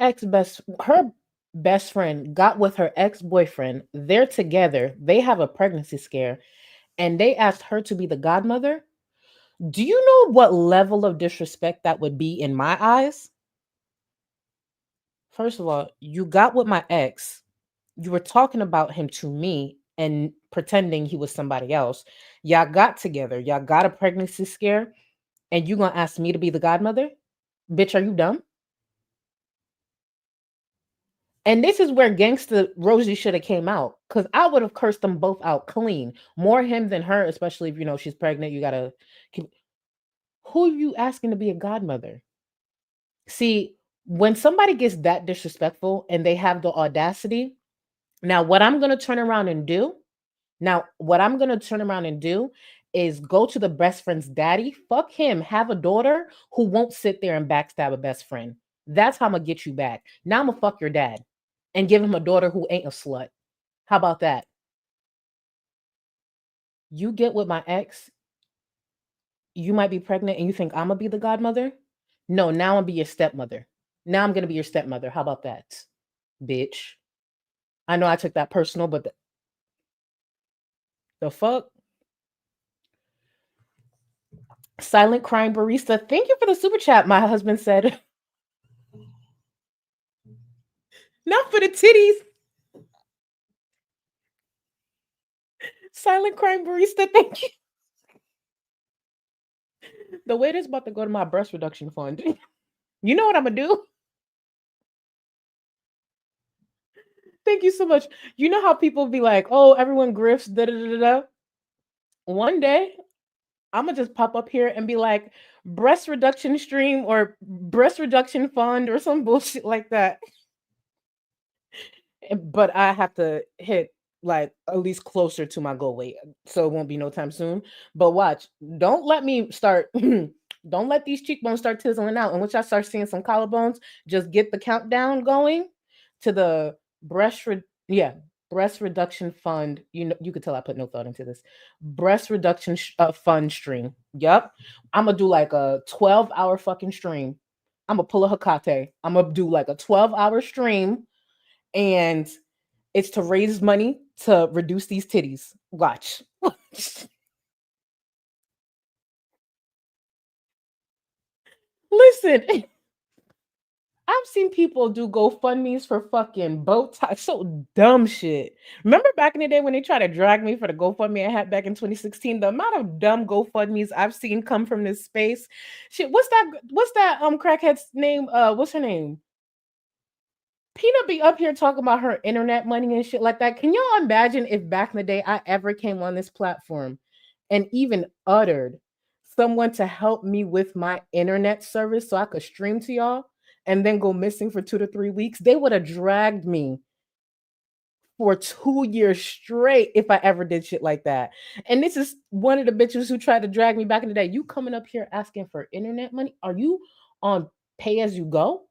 best friend got with her ex-boyfriend. They're together. They have a pregnancy scare, and they asked her to be the godmother. Do you know what level of disrespect that would be in my eyes? First of all, you got with my ex. You were talking about him to me and pretending he was somebody else. Y'all got together. Y'all got a pregnancy scare, and you gonna ask me to be the godmother? Bitch, are you dumb? And this is where gangsta Rosie should have came out, because I would have cursed them both out clean. More him than her, especially if she's pregnant. You gotta who are you asking to be a godmother? See, when somebody gets that disrespectful and they have the audacity, now what I'm gonna turn around and do is go to the best friend's daddy, fuck him, have a daughter who won't sit there and backstab a best friend. That's how I'm gonna get you back. Now I'm gonna fuck your dad and give him a daughter who ain't a slut. How about that? You get with my ex, you might be pregnant and you think I'm gonna be the godmother? No, now I'm gonna be your stepmother. Now I'm gonna be your stepmother. How about that, bitch? I know I took that personal, but the fuck? Silent crying barista, thank you for the super chat. My husband said, not for the titties. Silent crime barista, thank you. The waiter's about to go to my breast reduction fund. You know what I'm gonna do? Thank you so much. You know how people be like, "Oh, everyone grifts." Da da da da. One day, I'm gonna just pop up here and be like, "Breast reduction stream" or "breast reduction fund" or some bullshit like that. But I have to hit like at least closer to my goal weight, so it won't be no time soon. But watch, don't let me start. Don't let these cheekbones start tizzling out. And once I start seeing some collarbones, just get the countdown going to the yeah, breast reduction fund. You know, you could tell I put no thought into this. Breast reduction fund stream. Yep, I'm gonna do like a 12-hour fucking stream. I'm gonna pull a Hecate. I'm gonna do like a 12-hour stream, and it's to raise money to reduce these titties. Watch. Listen, I've seen people do GoFundMe's for fucking bow ties. So dumb shit. Remember back in the day when they tried to drag me for the GoFundMe I had back in 2016? The amount of dumb GoFundMe's I've seen come from this space. Shit, what's that crackhead's name? What's her name? Peanut be up here talking about her internet money and shit like that. Can y'all imagine if back in the day I ever came on this platform and even uttered someone to help me with my internet service so I could stream to y'all and then go missing for 2 to 3 weeks? They would have dragged me for 2 years straight if I ever did shit like that. And this is one of the bitches who tried to drag me back in the day. You coming up here asking for internet money? Are you on pay as you go?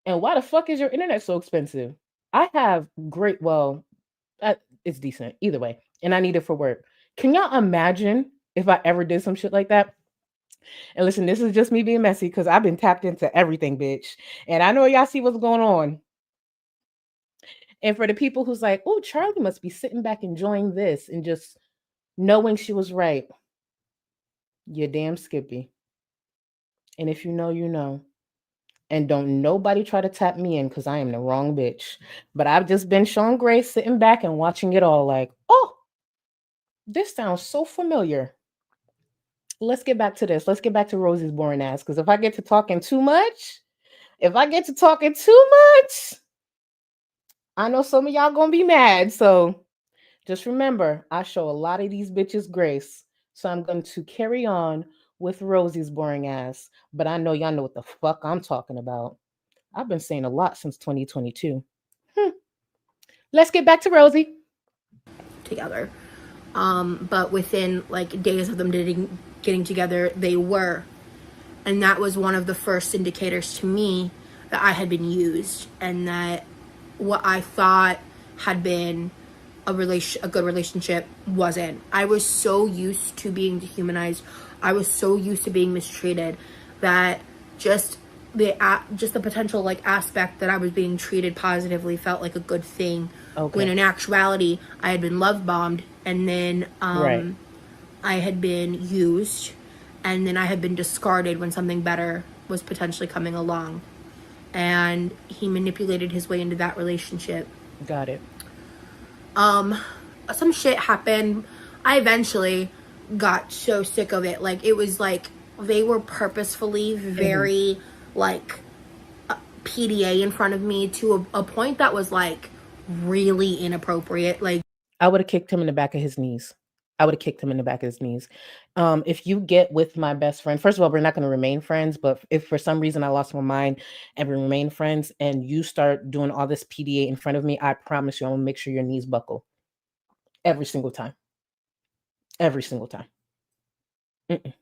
And why the fuck is your internet so expensive? I have great, well, it's decent either way, and I need it for work. Can y'all imagine if I ever did some shit like that? And listen, this is just me being messy because I've been tapped into everything, bitch. And I know y'all see what's going on. And for the people who's like, oh, Charlie must be sitting back enjoying this and just knowing she was right. You're damn Skippy. And if you know, you know. And don't nobody try to tap me in because I am the wrong bitch. But I've just been Sean Grace sitting back and watching it all like, oh, this sounds so familiar. Let's get back to this. Let's get back to Rosie's boring ass. Because if I get to talking too much, I know some of y'all gonna be mad. So just remember, I show a lot of these bitches grace. So I'm going to carry on with Rosie's boring ass. But I know y'all know what the fuck I'm talking about. I've been saying a lot since 2022. Let's get back to Rosie. Together. But within like days of them getting together, they were. And that was one of the first indicators to me that I had been used and that what I thought had been a good relationship wasn't. I was so used to being dehumanized. I was so used to being mistreated that just the potential like aspect that I was being treated positively felt like a good thing. Okay. When in actuality I had been love bombed, and then right. I had been used, and then I had been discarded when something better was potentially coming along. And he manipulated his way into that relationship. Got it. Some shit happened. I eventually got so sick of it. Like, it was like they were purposefully very like PDA in front of me to a point that was like really inappropriate. Like, I would have kicked him in the back of his knees. If you get with my best friend, first of all, we're not going to remain friends, but if for some reason I lost my mind and we remain friends and you start doing all this PDA in front of me, I promise you, I'm going to make sure your knees buckle. Every single time. Mm-mm.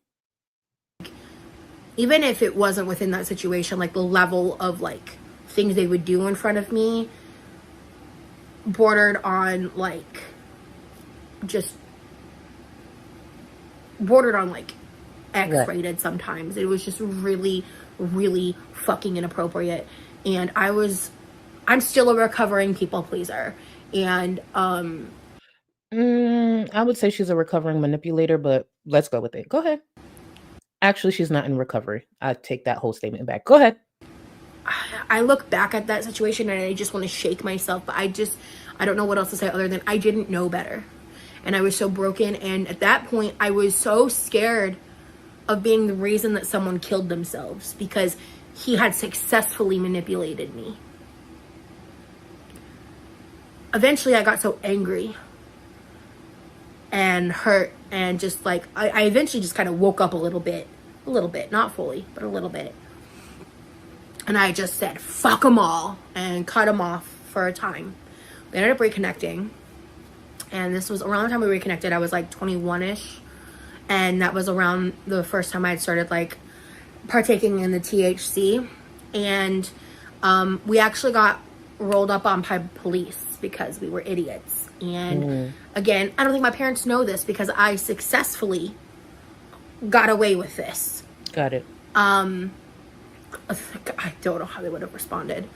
Even if it wasn't within that situation, like the level of like things they would do in front of me bordered on like X-rated sometimes. It was just really, really fucking inappropriate. And I'm still a recovering people pleaser. And I would say she's a recovering manipulator, but let's go with it. Go ahead. Actually, she's not in recovery. I take that whole statement back. Go ahead. I look back at that situation and I just want to shake myself, but I don't know what else to say other than I didn't know better. and I was so broken. And at that point, I was so scared of being the reason that someone killed themselves because he had successfully manipulated me. Eventually, I got so angry and hurt, and just like I eventually just kind of woke up a little bit, not fully, but a little bit. And I just said, fuck them all, and cut them off for a time. We ended up reconnecting. And this was around the time we reconnected. I was like 21-ish. And that was around the first time I had started like partaking in the THC. And we actually got rolled up on by police because we were idiots. And again, I don't think my parents know this because I successfully got away with this. Got it. I don't know how they would have responded.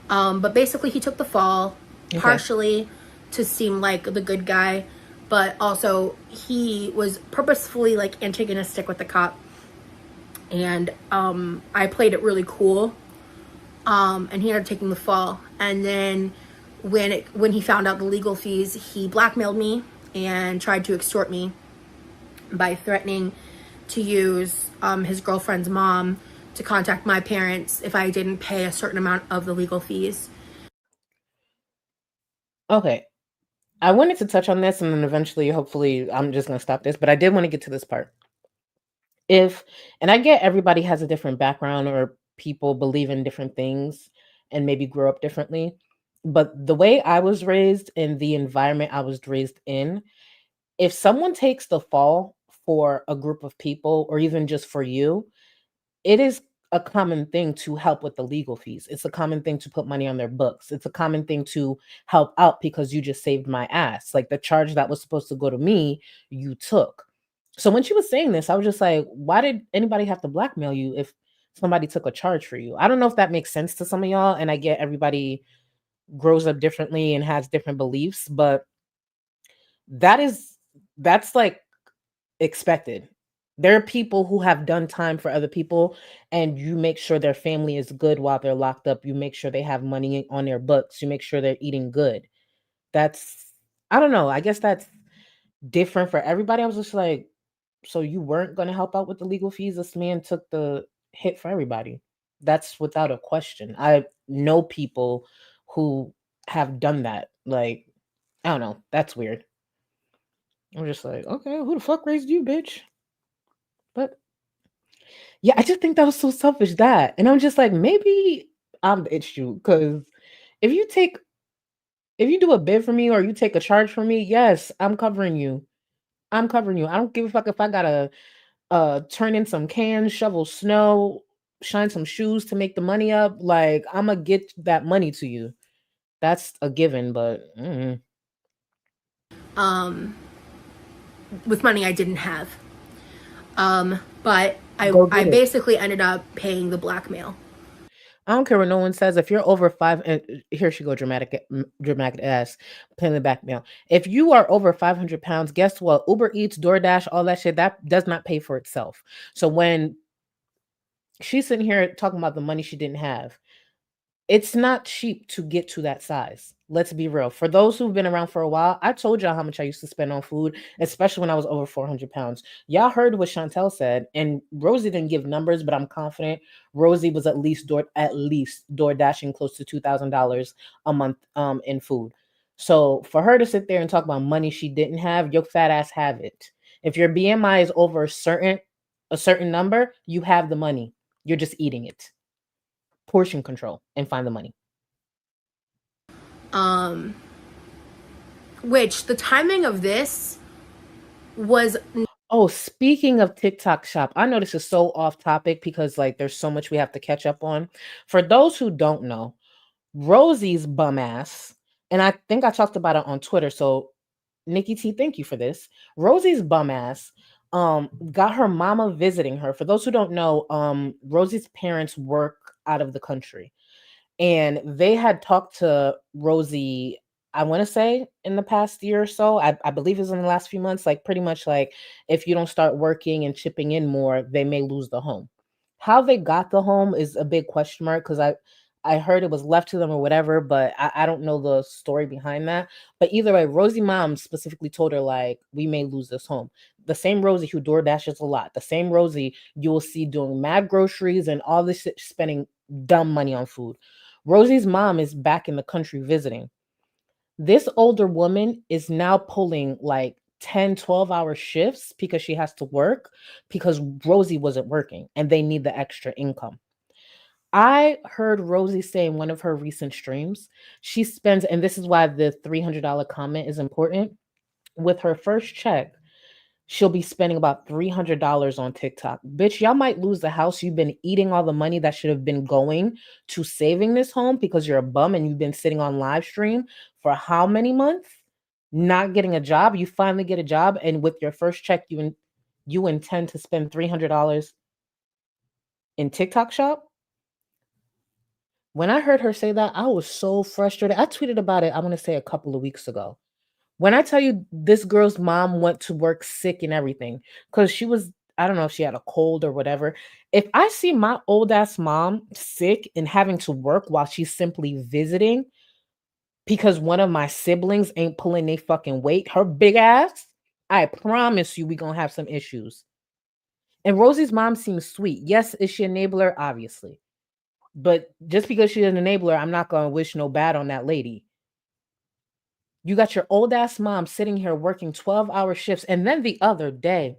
But basically he took the fall, partially to seem like the good guy, but also he was purposefully like antagonistic with the cop. And I played it really cool. And he ended up taking the fall. And then when he found out the legal fees, he blackmailed me and tried to extort me by threatening to use his girlfriend's mom to contact my parents if I didn't pay a certain amount of the legal fees. Okay. I wanted to touch on this, and then eventually, hopefully, I'm just going to stop this, but I did want to get to this part. And I get everybody has a different background, or people believe in different things and maybe grow up differently. But the way I was raised and the environment I was raised in, if someone takes the fall for a group of people, or even just for you, it is a common thing to help with the legal fees. It's a common thing to put money on their books. It's a common thing to help out because you just saved my ass. Like the charge that was supposed to go to me, you took. So when she was saying this, I was just like, why did anybody have to blackmail you if somebody took a charge for you? I don't know if that makes sense to some of y'all. And I get everybody grows up differently and has different beliefs, but that's like expected. There are people who have done time for other people, and you make sure their family is good while they're locked up. You make sure they have money on their books. You make sure they're eating good. I don't know. I guess that's different for everybody. I was just like, so you weren't going to help out with the legal fees? This man took the hit for everybody. That's without a question. I know people who have done that. Like, I don't know. That's weird. I'm just like, okay, who the fuck raised you, bitch? But yeah, I just think that was so selfish, that. And I'm just like, maybe I'm the issue, because if you do a bid for me or you take a charge for me, yes, I'm covering you. I'm covering you. I don't give a fuck if I gotta turn in some cans, shovel snow, shine some shoes to make the money up. Like, I'm gonna get that money to you. That's a given, but With money I didn't have. But go I get it. basically ended up paying the blackmail. I don't care what no one says. If you're over five, and here she go, dramatic ass, paying the back mail. If you are over 500 pounds, guess what? Uber Eats, DoorDash, all that shit, that does not pay for itself. So when she's sitting here talking about the money she didn't have, it's not cheap to get to that size. Let's be real. For those who've been around for a while, I told y'all how much I used to spend on food, especially when I was over 400 pounds. Y'all heard what Chantel said, and Rosie didn't give numbers, but I'm confident Rosie was at least door dashing close to $2,000 a month in food. So for her to sit there and talk about money she didn't have, your fat ass have it. If your BMI is over a certain number, you have the money. You're just eating it. Portion control and find the money. Which the timing of this was. Oh, speaking of TikTok shop, I know this is so off topic because like there's so much we have to catch up on. For those who don't know, Rosie's bum ass, and I think I talked about it on Twitter. So Nikki T, thank you for this. Rosie's bum ass got her mama visiting her. For those who don't know, Rosie's parents work out of the country. And they had talked to Rosie, I want to say in the past year or so. I believe it was in the last few months, like pretty much like if you don't start working and chipping in more, they may lose the home. How they got the home is a big question mark, because I heard it was left to them or whatever, but I don't know the story behind that. But either way, Rosie mom specifically told her, like, we may lose this home. The same Rosie who door dashes a lot, the same Rosie you will see doing mad groceries and all this shit, spending dumb money on food. Rosie's mom is back in the country visiting. This older woman is now pulling like 10, 12-hour shifts because she has to work because Rosie wasn't working and they need the extra income. I heard Rosie say in one of her recent streams, she spends, and this is why the $300 comment is important. With her first check, she'll be spending about $300 on TikTok. Bitch, y'all might lose the house. You've been eating all the money that should have been going to saving this home because you're a bum and you've been sitting on live stream for how many months? Not getting a job. You finally get a job, and with your first check, you intend to spend $300 in TikTok shop. When I heard her say that, I was so frustrated. I tweeted about it, I want to say a couple of weeks ago. When I tell you this girl's mom went to work sick and everything, because she was, I don't know if she had a cold or whatever. If I see my old ass mom sick and having to work while she's simply visiting because one of my siblings ain't pulling their fucking weight, her big ass, I promise you we gonna have some issues. And Rosie's mom seems sweet. Yes, is she an enabler? Obviously. But just because she's an enabler, I'm not going to wish no bad on that lady. You got your old ass mom sitting here working 12-hour shifts. And then the other day,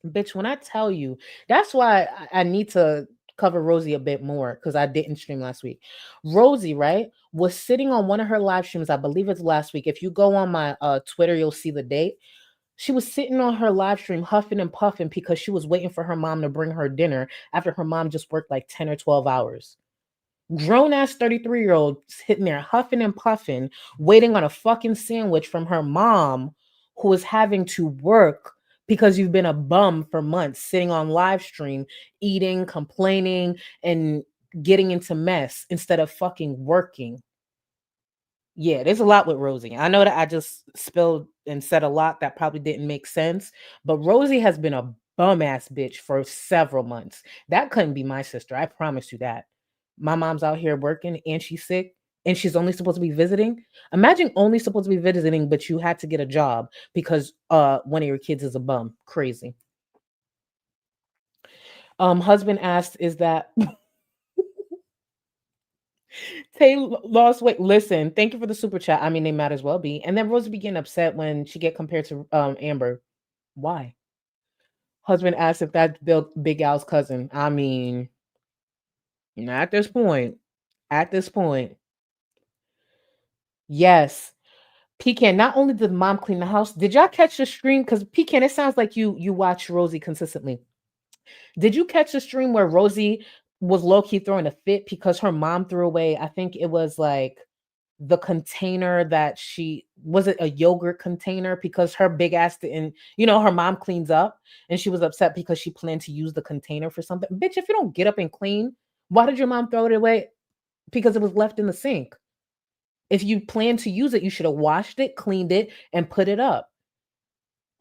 bitch, when I tell you, that's why I need to cover Rosie a bit more because I didn't stream last week. Rosie, right, was sitting on one of her live streams. I believe it's last week. If you go on my Twitter, you'll see the date. She was sitting on her live stream huffing and puffing because she was waiting for her mom to bring her dinner after her mom just worked like 10 or 12 hours. Grown ass 33-year-old sitting there huffing and puffing, waiting on a fucking sandwich from her mom who is having to work because you've been a bum for months, sitting on live stream, eating, complaining, and getting into mess instead of fucking working. Yeah, there's a lot with Rosie. I know that I just spilled and said a lot that probably didn't make sense, but Rosie has been a bum ass bitch for several months. That couldn't be my sister. I promise you that. My mom's out here working and she's sick and she's only supposed to be visiting. Imagine only supposed to be visiting, but you had to get a job because one of your kids is a bum. Crazy. Husband asked, is that Tay lost weight? Listen, thank you for the super chat. I mean, they might as well be. And then Rosie began upset when she get compared to Amber. Why? Husband asked if that's Big Al's cousin. I mean, at this point, yes. Pecan, not only did mom clean the house, did y'all catch the stream? Because Pecan, it sounds like you watch Rosie consistently. Did you catch the stream where Rosie was low-key throwing a fit because her mom threw away, I think it was like the container that was it a yogurt container because her big ass didn't, her mom cleans up and she was upset because she planned to use the container for something. Bitch, if you don't get up and clean, why did your mom throw it away? Because it was left in the sink. If you plan to use it, you should have washed it, cleaned it, and put it up.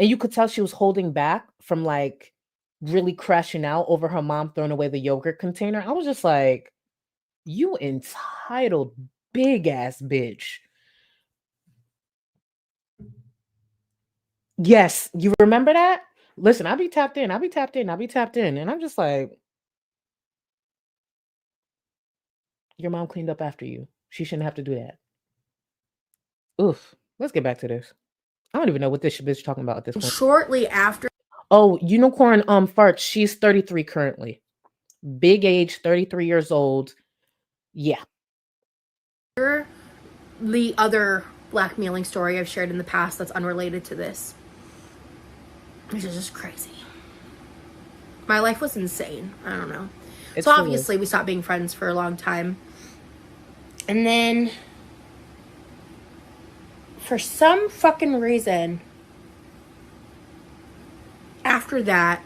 And you could tell she was holding back from like really crashing out over her mom throwing away the yogurt container. I was just like, you entitled big ass bitch. Yes, you remember that? Listen, I'll be tapped in. And I'm just like, your mom cleaned up after you. She shouldn't have to do that. Oof. Let's get back to this. I don't even know what this bitch talking about at this point. Shortly after. Oh, Unicorn farts. She's 33 currently. Big age, 33 years old. Yeah. The other blackmailing story I've shared in the past that's unrelated to this. Which is just crazy. My life was insane. I don't know. So obviously we stopped being friends for a long time. And then for some fucking reason, after that,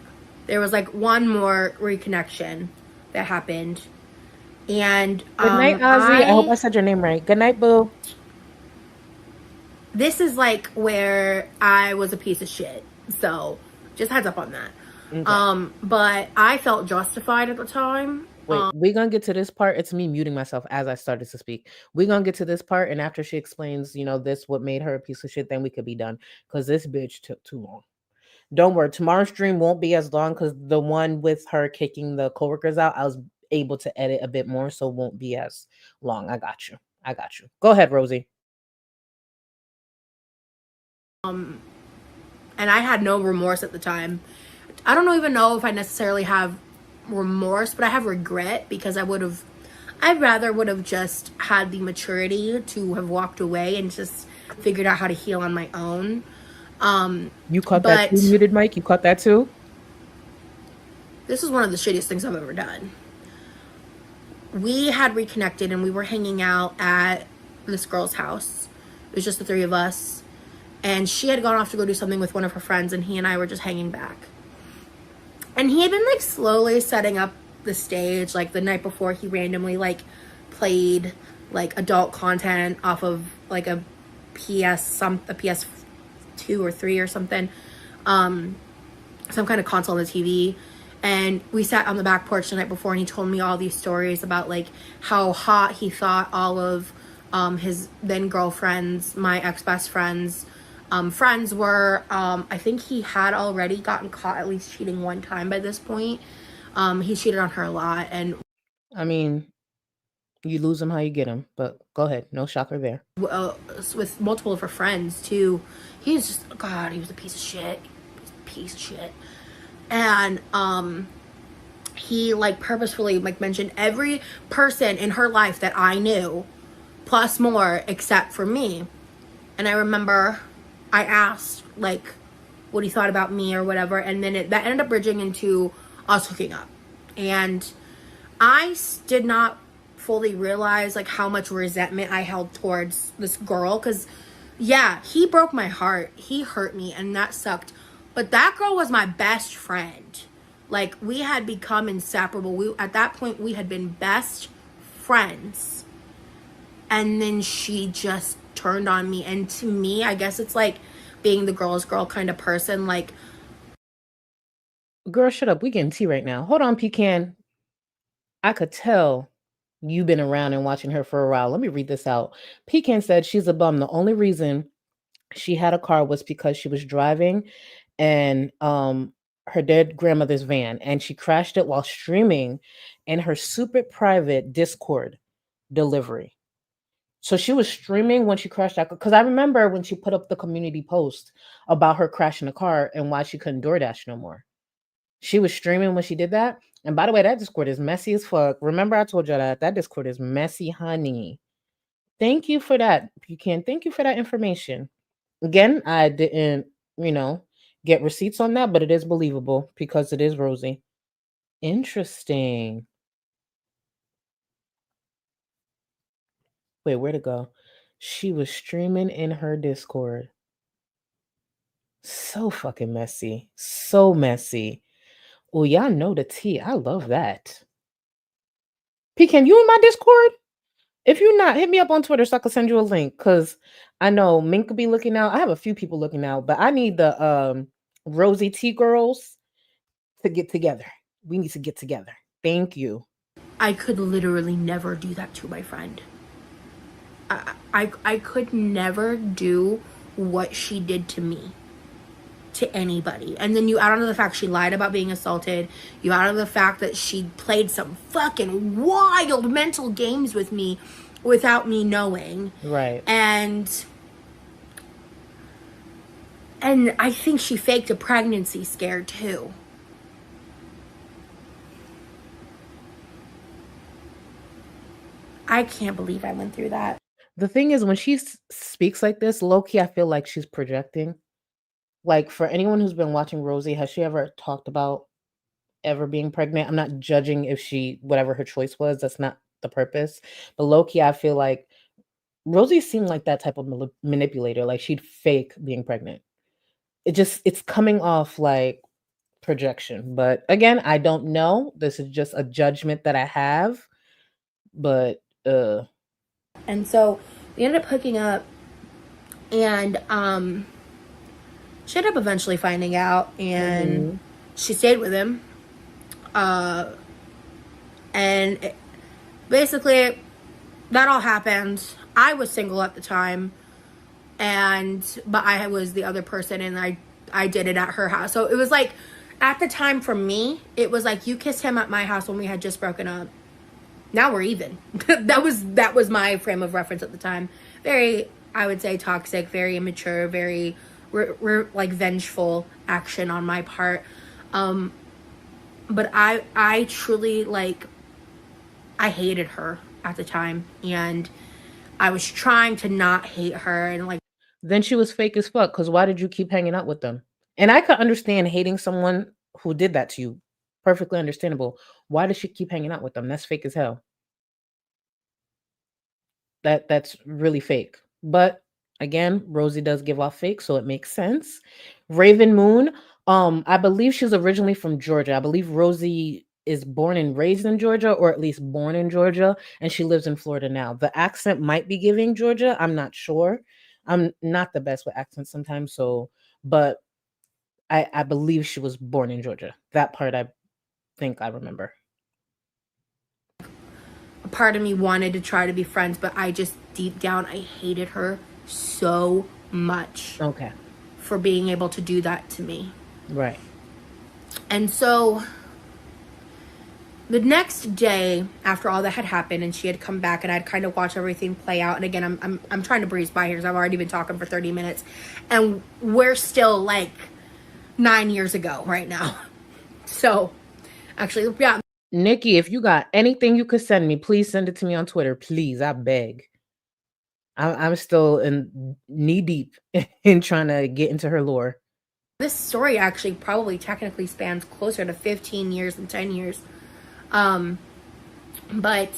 there was like one more reconnection that happened. And good night, Ozzy. I hope I said your name right. Good night, boo. This is like where I was a piece of shit. So just heads up on that. Okay. But I felt justified at the time. Wait, we're gonna get to this part. It's me muting myself as I started to speak. We're gonna get to this part, and after she explains, this what made her a piece of shit, then we could be done. Because this bitch took too long. Don't worry, tomorrow's stream won't be as long because the one with her kicking the coworkers out, I was able to edit a bit more, so it won't be as long. I got you. Go ahead, Rosie. And I had no remorse at the time. I don't even know if I necessarily have remorse, but I have regret because I'd rather would have just had the maturity to have walked away and just figured out how to heal on my own. You caught that too, muted Mike? You caught that too? This is one of the shittiest things I've ever done. We had reconnected and we were hanging out at this girl's house. It was just the three of us. And she had gone off to go do something with one of her friends, and he and I were just hanging back. And he had been like slowly setting up the stage. Like the night before, he randomly like played like adult content off of like a PS2 or 3 or something, some kind of console on the TV. And we sat on the back porch the night before, and he told me all these stories about like how hot he thought all of his then girlfriends, my ex-best friends, friends were. I think he had already gotten caught at least cheating one time by this point. He cheated on her a lot. And I mean, you lose them how you get them, but go ahead. No shocker there. With multiple of her friends too. He was just, God, he was a piece of shit. And he like purposefully like mentioned every person in her life that I knew plus more except for me. And I remember I asked like what he thought about me or whatever, and then that ended up bridging into us hooking up. And I did not fully realize like how much resentment I held towards this girl, because yeah, he broke my heart, he hurt me, and that sucked. But that girl was my best friend. Like, we had become inseparable. At that point, we had been best friends. And then she just turned on me. And to me, I guess it's like being the girl's girl kind of person. Like, girl, shut up. We getting tea right now. Hold on, Pecan. I could tell you've been around and watching her for a while. Let me read this out. Pecan said she's a bum. The only reason she had a car was because she was driving and her dead grandmother's van, and she crashed it while streaming in her super private Discord delivery. So she was streaming when she crashed that, because I remember when she put up the community post about her crashing a car and why she couldn't DoorDash no more. She was streaming when she did that. And by the way, that Discord is messy as fuck. Remember I told you that Discord is messy, honey. Thank you for that, Pecan. Thank you for that information. Again, I didn't, get receipts on that, but it is believable because it is Rosie. Interesting. Wait, where'd it go? She was streaming in her Discord. So fucking messy. So messy. Oh, y'all know the tea. I love that. Pecan, you in my Discord? If you're not, hit me up on Twitter so I can send you a link, because I know Mink could be looking out. I have a few people looking out, but I need the Rosie T girls to get together. We need to get together. Thank you. I could literally never do that to my friend. I could never do what she did to me to anybody. And then you add on to the fact she lied about being assaulted. You add on to the fact that she played some fucking wild mental games with me without me knowing. Right. And I think she faked a pregnancy scare too. I can't believe I went through that. The thing is, when she speaks like this, low-key, I feel like she's projecting. Like, for anyone who's been watching Rosie, has she ever talked about ever being pregnant? I'm not judging if whatever her choice was, that's not the purpose. But low-key, I feel like Rosie seemed like that type of manipulator. Like, she'd fake being pregnant. It's coming off like projection. But again, I don't know. This is just a judgment that I have. But and so we ended up hooking up, and she ended up eventually finding out, and she stayed with him. And basically, that all happened. I was single at the time, but I was the other person, and I did it at her house. So it was like, at the time for me, it was like, you kissed him at my house when we had just broken up. Now we're even. that was my frame of reference at the time. Very, I would say, toxic, very immature, very like vengeful action on my part. But I truly, like, I hated her at the time, and I was trying to not hate her, and like, Then she was fake as fuck, because why did you keep hanging out with them? And I could understand hating someone who did that to you. Perfectly understandable. Why does she keep hanging out with them? That's fake as hell. That's really fake. But again, Rosie does give off fake, so it makes sense. Raven Moon, I believe she's originally from Georgia. I believe Rosie is born and raised in Georgia, or at least born in Georgia, and she lives in Florida now. The accent might be giving Georgia. I'm not sure. I'm not the best with accents sometimes, but I believe she was born in Georgia. That part I think I remember. a part of me wanted to try to be friends, but I just, deep down, I hated her so much. Okay. For being able to do that to me. Right. And so the next day, after all that had happened, and she had come back, and I'd kind of watched everything play out. And again, I'm trying to breeze by here because I've already been talking for 30 minutes, and we're still like 9 years ago right now. So, actually, yeah. Nikki, if you got anything you could send me, please send it to me on Twitter. Please, I beg. I'm still in knee deep in trying to get into her lore. This story actually probably technically spans closer to 15 years than 10 years. But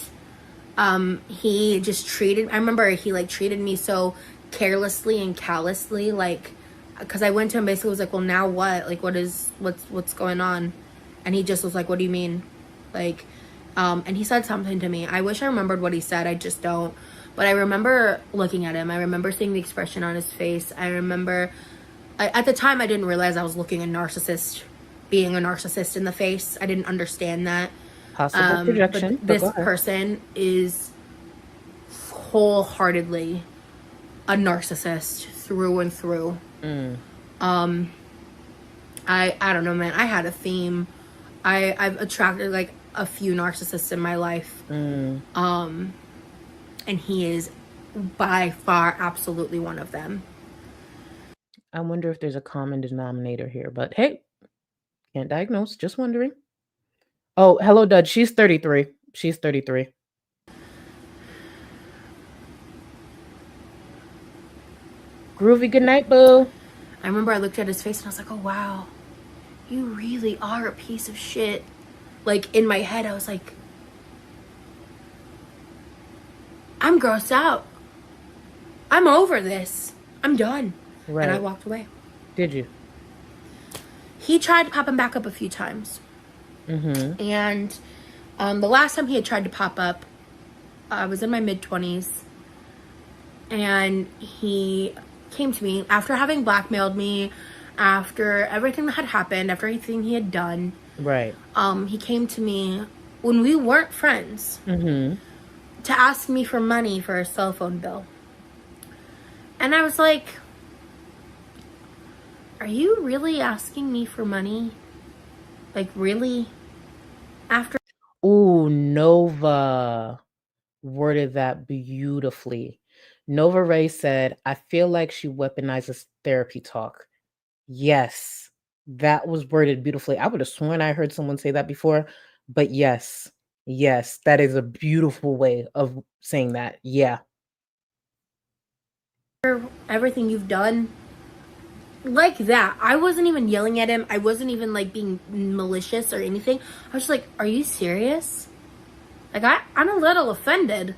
he just treated, I remember he like treated me so carelessly and callously, like, because I went to him, basically was like, well, now what? Like, what's going on? And he just was like, what do you mean? Like, and he said something to me. I wish I remembered what he said. I just don't. But I remember looking at him. I remember seeing the expression on his face. I remember, at the time, I didn't realize I was looking being a narcissist in the face. I didn't understand that. Possible projection. But this person is wholeheartedly a narcissist through and through. I don't know, man. I had a theme. I've attracted like a few narcissists in my life. And he is by far absolutely one of them. I wonder if there's a common denominator here, but hey, can't diagnose, just wondering. Oh, hello, Dud. She's 33. She's 33. Groovy, good night, boo. I remember I looked at his face and I was like, oh, wow. You really are a piece of shit. Like, in my head, I was like, I'm grossed out. I'm over this. I'm done. Right. And I walked away. Did you? He tried to pop him back up a few times. And the last time he had tried to pop up, I was in my mid-20s. And he came to me after having blackmailed me, after everything that had happened, after everything he had done. Right. He came to me when we weren't friends to ask me for money for a cell phone bill. And I was like, are you really asking me for money? Like, really? After? Ooh, Nova worded that beautifully. Nova Ray said, I feel like she weaponizes therapy talk. Yes, that was worded beautifully. I would have sworn I heard someone say that before, but yes, that is a beautiful way of saying that. Yeah. Everything you've done, like that. I wasn't even yelling at him. I wasn't even like being malicious or anything. I was just like, are you serious? Like, I'm a little offended.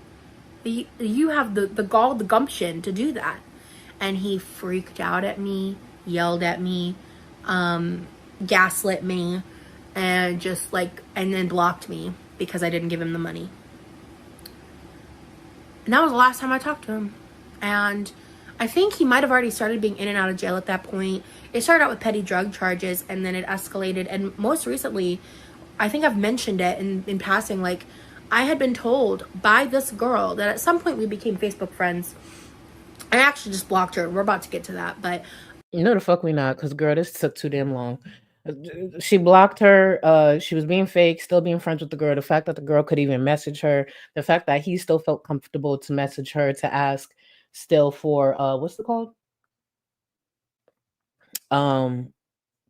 You have the gall, the gumption to do that. And he freaked out at me, yelled at me, gaslit me, and just like, and then blocked me because I didn't give him the money. And that was the last time I talked to him. And I think he might have already started being in and out of jail at that point. It started out with petty drug charges, and then it escalated. And most recently, I think I've mentioned it in passing. Like, I had been told by this girl that at some point we became Facebook friends. I actually just blocked her. We're about to get to that, but No, the fuck we not, because girl, this took too damn long. She blocked her. She was being fake, still being friends with the girl. The fact that the girl could even message her, the fact that he still felt comfortable to message her to ask still for what's it called? Um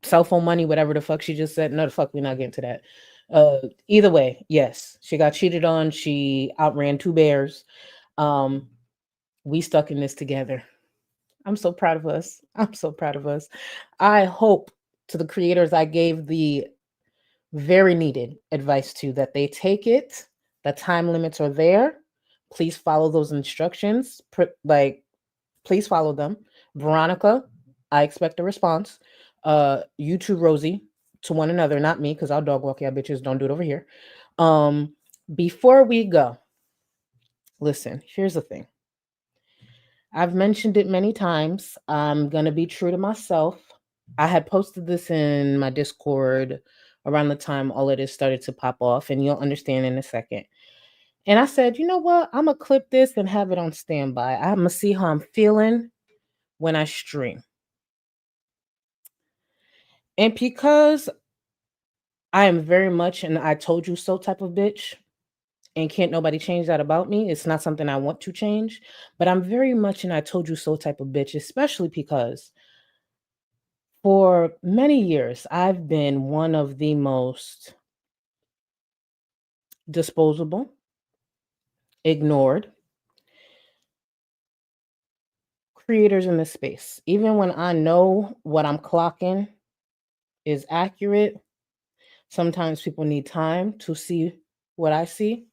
Cell phone money, whatever the fuck she just said. No, the fuck we not getting to that. Either way, yes, she got cheated on. She outran two bears. Um, we stuck in this together. I'm so proud of us. I'm so proud of us. I hope to the creators I gave the very needed advice to that they take it. The time limits are there. Please follow those instructions. Please follow them. Veronica, I expect a response. You too, Rosie, to one another, not me, because I'll dog walk y'all bitches. Don't do it over here. Um, Before we go, listen, here's the thing. I've mentioned it many times. I'm gonna be true to myself. I had posted this in my Discord around the time all of this started to pop off, and you'll understand in a second. And I said, you know what? I'm gonna clip this and have it on standby. I'm gonna see how I'm feeling when I stream. And because I am very much an I told you so type of bitch, and can't nobody change that about me. It's not something I want to change, but I'm very much an I told you so type of bitch, especially because for many years I've been one of the most disposable, ignored creators in this space. Even when I know what I'm clocking is accurate, sometimes people need time to see what I see.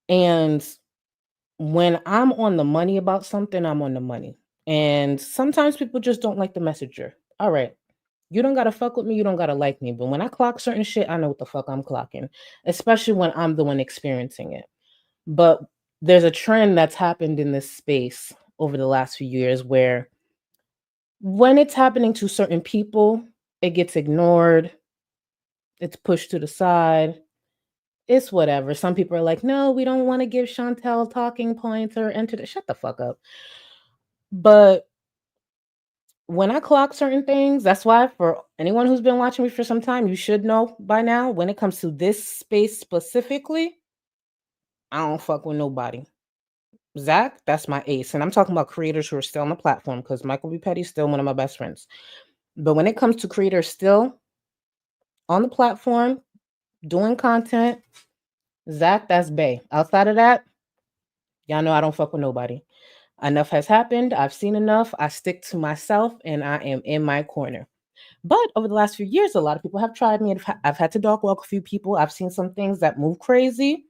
And when I'm on the money about something, I'm on the money. And sometimes people just don't like the messenger. All right. You don't gotta fuck with me, you don't gotta like me. But when I clock certain shit, I know what the fuck I'm clocking, especially when I'm the one experiencing it. But there's a trend that's happened in this space over the last few years where when it's happening to certain people, it gets ignored, it's pushed to the side. It's whatever. Some people are like, no, we don't want to give Chantel talking points or enter the shut the fuck up. But when I clock certain things, that's why for anyone who's been watching me for some time, you should know by now when it comes to this space specifically, I don't fuck with nobody. Zach, that's my ace. And I'm talking about creators who are still on the platform because Michael B. Petty's still one of my best friends. But when it comes to creators still on the platform, doing content, Zach, that's Bay. Outside of that, y'all know I don't fuck with nobody. Enough has happened. I've seen enough. I stick to myself and I am in my corner. But over the last few years, a lot of people have tried me. I've had to dog walk a few people. I've seen some things that move crazy.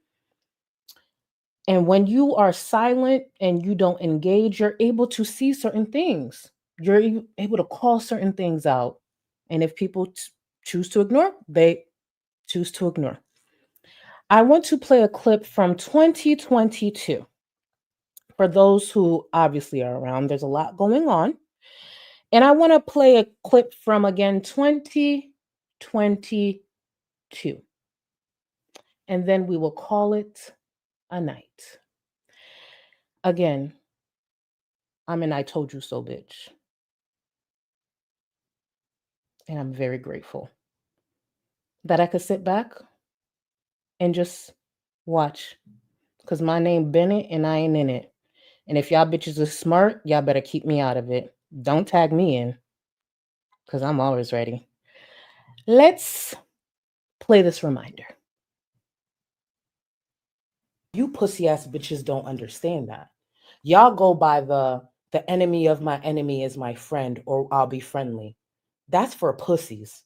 And when you are silent and you don't engage, you're able to see certain things. You're able to call certain things out. And if people choose to ignore, they choose to ignore. I want to play a clip from 2022. For those who obviously are around, there's a lot going on. And I want to play a clip from again 2022. And then we will call it a night. Again, I'm an I told you so bitch. And I'm very grateful that I could sit back and just watch. Because my name Bennett and I ain't in it. And if y'all bitches are smart, y'all better keep me out of it. Don't tag me in. Because I'm always ready. Let's play this reminder. You pussy ass bitches don't understand that. Y'all go by the enemy of my enemy is my friend or I'll be friendly. That's for pussies.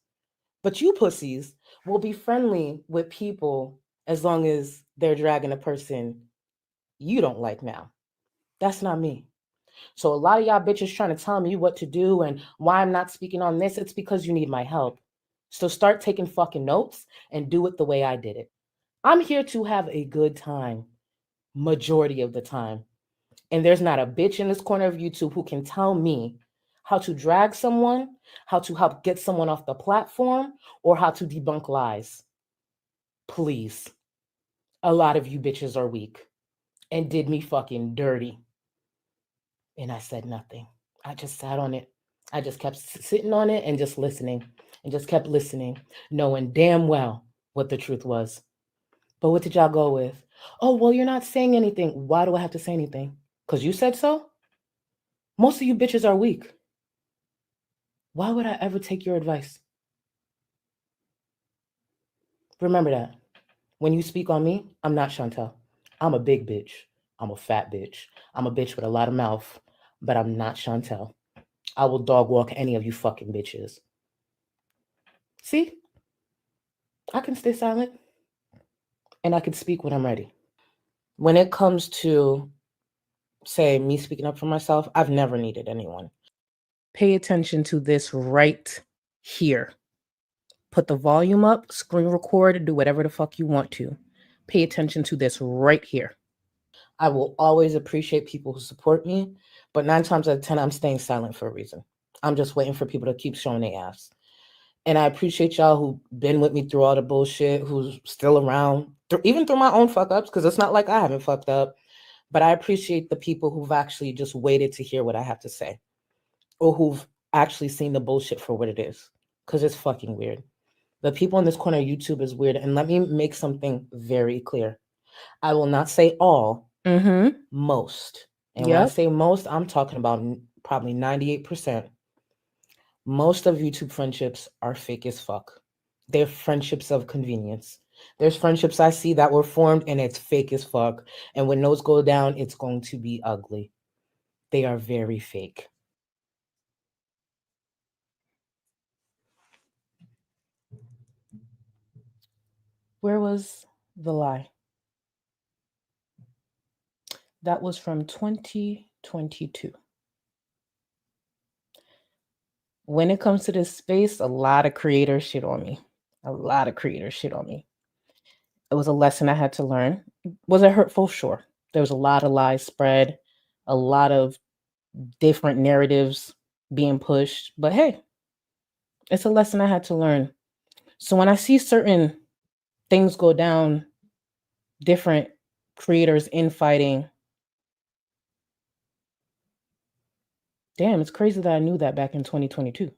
But you pussies will be friendly with people as long as they're dragging a person you don't like now. That's not me. So a lot of y'all bitches trying to tell me what to do and why I'm not speaking on this, it's because you need my help. So start taking fucking notes and do it the way I did it. I'm here to have a good time, majority of the time. And there's not a bitch in this corner of YouTube who can tell me how to drag someone, how to help get someone off the platform, or how to debunk lies. Please. A lot of you bitches are weak and did me fucking dirty. And I said nothing. I just sat on it. I just kept sitting on it and just listening and just kept listening, knowing damn well what the truth was. But what did y'all go with? Oh, well, you're not saying anything. Why do I have to say anything? Because you said so? Most of you bitches are weak. Why would I ever take your advice? Remember that. When you speak on me, I'm not Chantel. I'm a big bitch. I'm a fat bitch. I'm a bitch with a lot of mouth, but I'm not Chantel. I will dog walk any of you fucking bitches. See? I can stay silent and I can speak when I'm ready. When it comes to, say, me speaking up for myself, I've never needed anyone. Pay attention to this right here. Put the volume up, screen record, do whatever the fuck you want to. Pay attention to this right here. I will always appreciate people who support me, but 9 times out of 10, I'm staying silent for a reason. I'm just waiting for people to keep showing their ass. And I appreciate y'all who've been with me through all the bullshit, who's still around, even through my own fuck ups, because it's not like I haven't fucked up. But I appreciate the people who've actually just waited to hear what I have to say, or who've actually seen the bullshit for what it is, because it's fucking weird. The people in this corner of YouTube is weird. And let me make something very clear. I will not say all, most. And when I say most, I'm talking about probably 98%. Most of YouTube friendships are fake as fuck. They're friendships of convenience. There's friendships I see that were formed and it's fake as fuck. And when those go down, it's going to be ugly. They are very fake. Where was the lie? That was from 2022. When it comes to this space, a lot of creators shit on me. A lot of creators shit on me. It was a lesson I had to learn. Was it hurtful? Sure. There was a lot of lies spread, a lot of different narratives being pushed. But hey, it's a lesson I had to learn. So when I see certain things go down, different creators infighting, damn, it's crazy that I knew that back in 2022.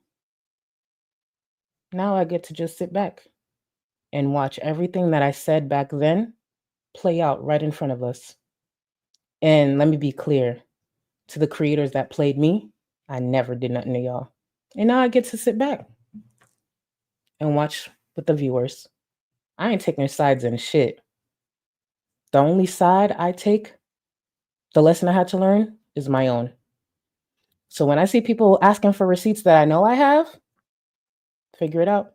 Now I get to just sit back and watch everything that I said back then play out right in front of us. And let me be clear, to the creators that played me, I never did nothing to y'all. And now I get to sit back and watch with the viewers. I ain't taking sides in shit. The only side I take, the lesson I had to learn, is my own. So when I see people asking for receipts that I know I have, figure it out.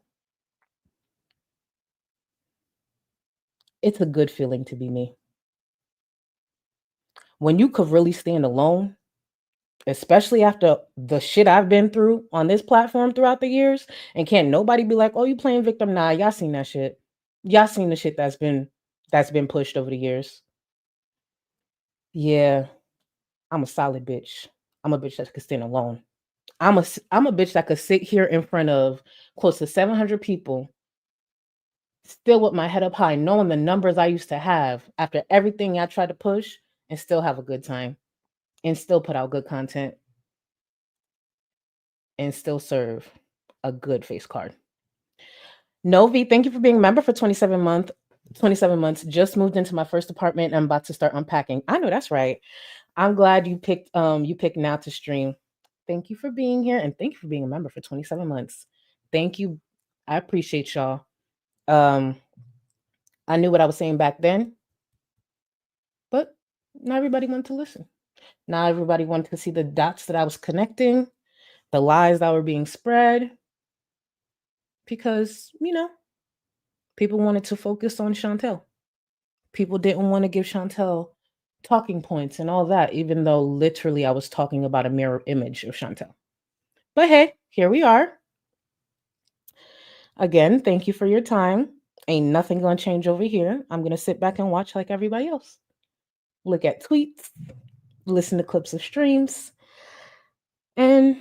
It's a good feeling to be me. When you could really stand alone, especially after the shit I've been through on this platform throughout the years, and can't nobody be like, oh, you playing victim? Nah, y'all seen that shit. Y'all seen the shit that's been pushed over the years. Yeah, I'm a solid bitch. I'm a bitch that could stand alone. I'm a bitch that could sit here in front of close to 700 people, still with my head up high, knowing the numbers I used to have after everything I tried to push, and still have a good time, and still put out good content, and still serve a good face card. Novi, thank you for being a member for 27 months. 27 months. Just moved into my first apartment and I'm about to start unpacking. I know that's right. I'm glad you picked now to stream. Thank you for being here and thank you for being a member for 27 months. Thank you. I appreciate y'all. I knew what I was saying back then, but not everybody wanted to listen. Not everybody wanted to see the dots that I was connecting, the lies that were being spread, because, people wanted to focus on Chantel. People didn't want to give Chantel talking points and all that, even though literally I was talking about a mirror image of Chantel. But hey, here we are. Again, thank you for your time. Ain't nothing gonna change over here. I'm gonna sit back and watch like everybody else. Look at tweets, listen to clips of streams, and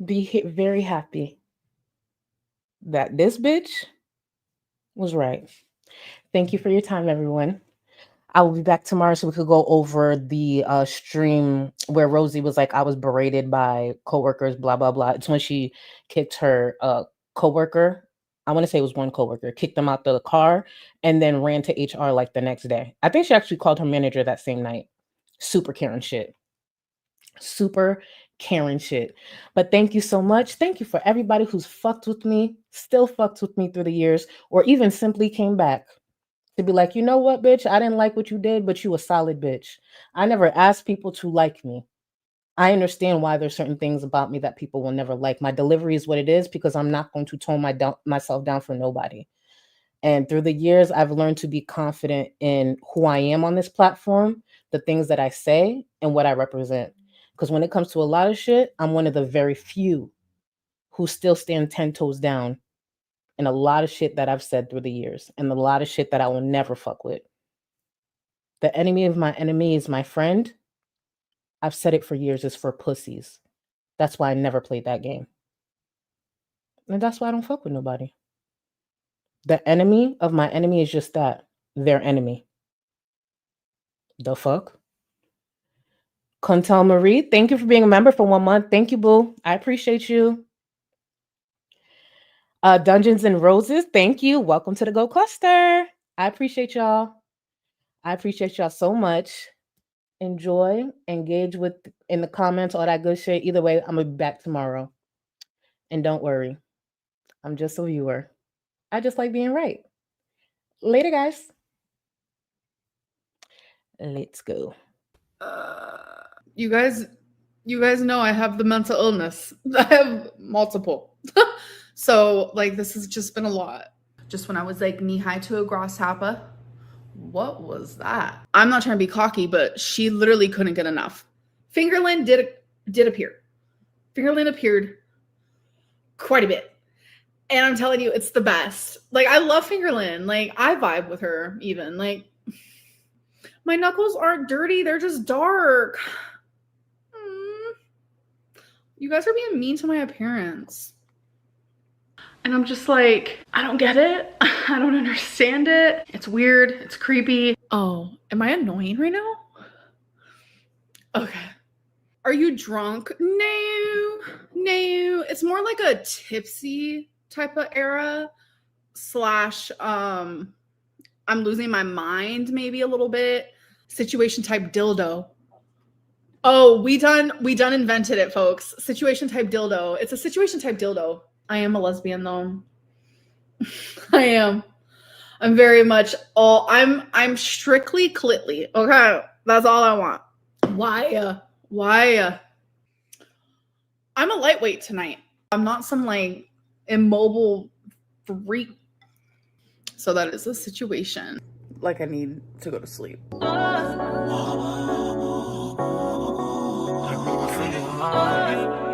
Be very happy that this bitch was right. Thank you for your time, everyone. I will be back tomorrow so we could go over the stream where Rosie was like, I was berated by coworkers, blah, blah, blah. It's when she kicked her coworker. I want to say it was one coworker, kicked them out the car and then ran to HR like the next day. I think she actually called her manager that same night. Super Karen shit. Super Karen shit. But thank you so much. Thank you for everybody who's fucked with me, still fucked with me through the years, or even simply came back to be like, you know what, bitch, I didn't like what you did, but you a solid bitch. I never asked people to like me. I understand why there's certain things about me that people will never like. My delivery is what it is because I'm not going to tone myself down for nobody. And through the years, I've learned to be confident in who I am on this platform, the things that I say, and what I represent. Because when it comes to a lot of shit, I'm one of the very few who still stand 10 toes down in a lot of shit that I've said through the years and a lot of shit that I will never fuck with. The enemy of my enemy is my friend. I've said it for years, is for pussies. That's why I never played that game. And that's why I don't fuck with nobody. The enemy of my enemy is just that, their enemy. The fuck? Contel Marie, thank you for being a member for 1 month. Thank you, boo. I appreciate you. Dungeons and Roses, thank you. Welcome to the Go Cluster. I appreciate y'all. I appreciate y'all so much. Enjoy, engage with in the comments, all that good shit. Either way, I'm gonna be back tomorrow. And don't worry, I'm just a viewer. I just like being right. Later, guys. Let's go. You guys know I have the mental illness. I have multiple. So, like, this has just been a lot. Just when I was like knee high to a grasshopper. What was that? I'm not trying to be cocky, but she literally couldn't get enough. Fingerlin did appear. Fingerlin appeared quite a bit. And I'm telling you, it's the best. Like, I love Fingerlin. Like, I vibe with her even. Like, my knuckles aren't dirty. They're just dark. You guys are being mean to my appearance. And I'm just like, I don't get it. I don't understand it. It's weird. It's creepy. Oh, am I annoying right now? Okay. Are you drunk? No. It's more like a tipsy type of era / I'm losing my mind maybe a little bit. Situation type dildo. Oh, we done invented it, folks. Situation type dildo. It's a situation type dildo. I am a lesbian though. I am. I'm very much I'm strictly clitly. Okay. That's all I want. Why? I'm a lightweight tonight. I'm not some like immobile freak. So that is a situation. Like I need to go to sleep. I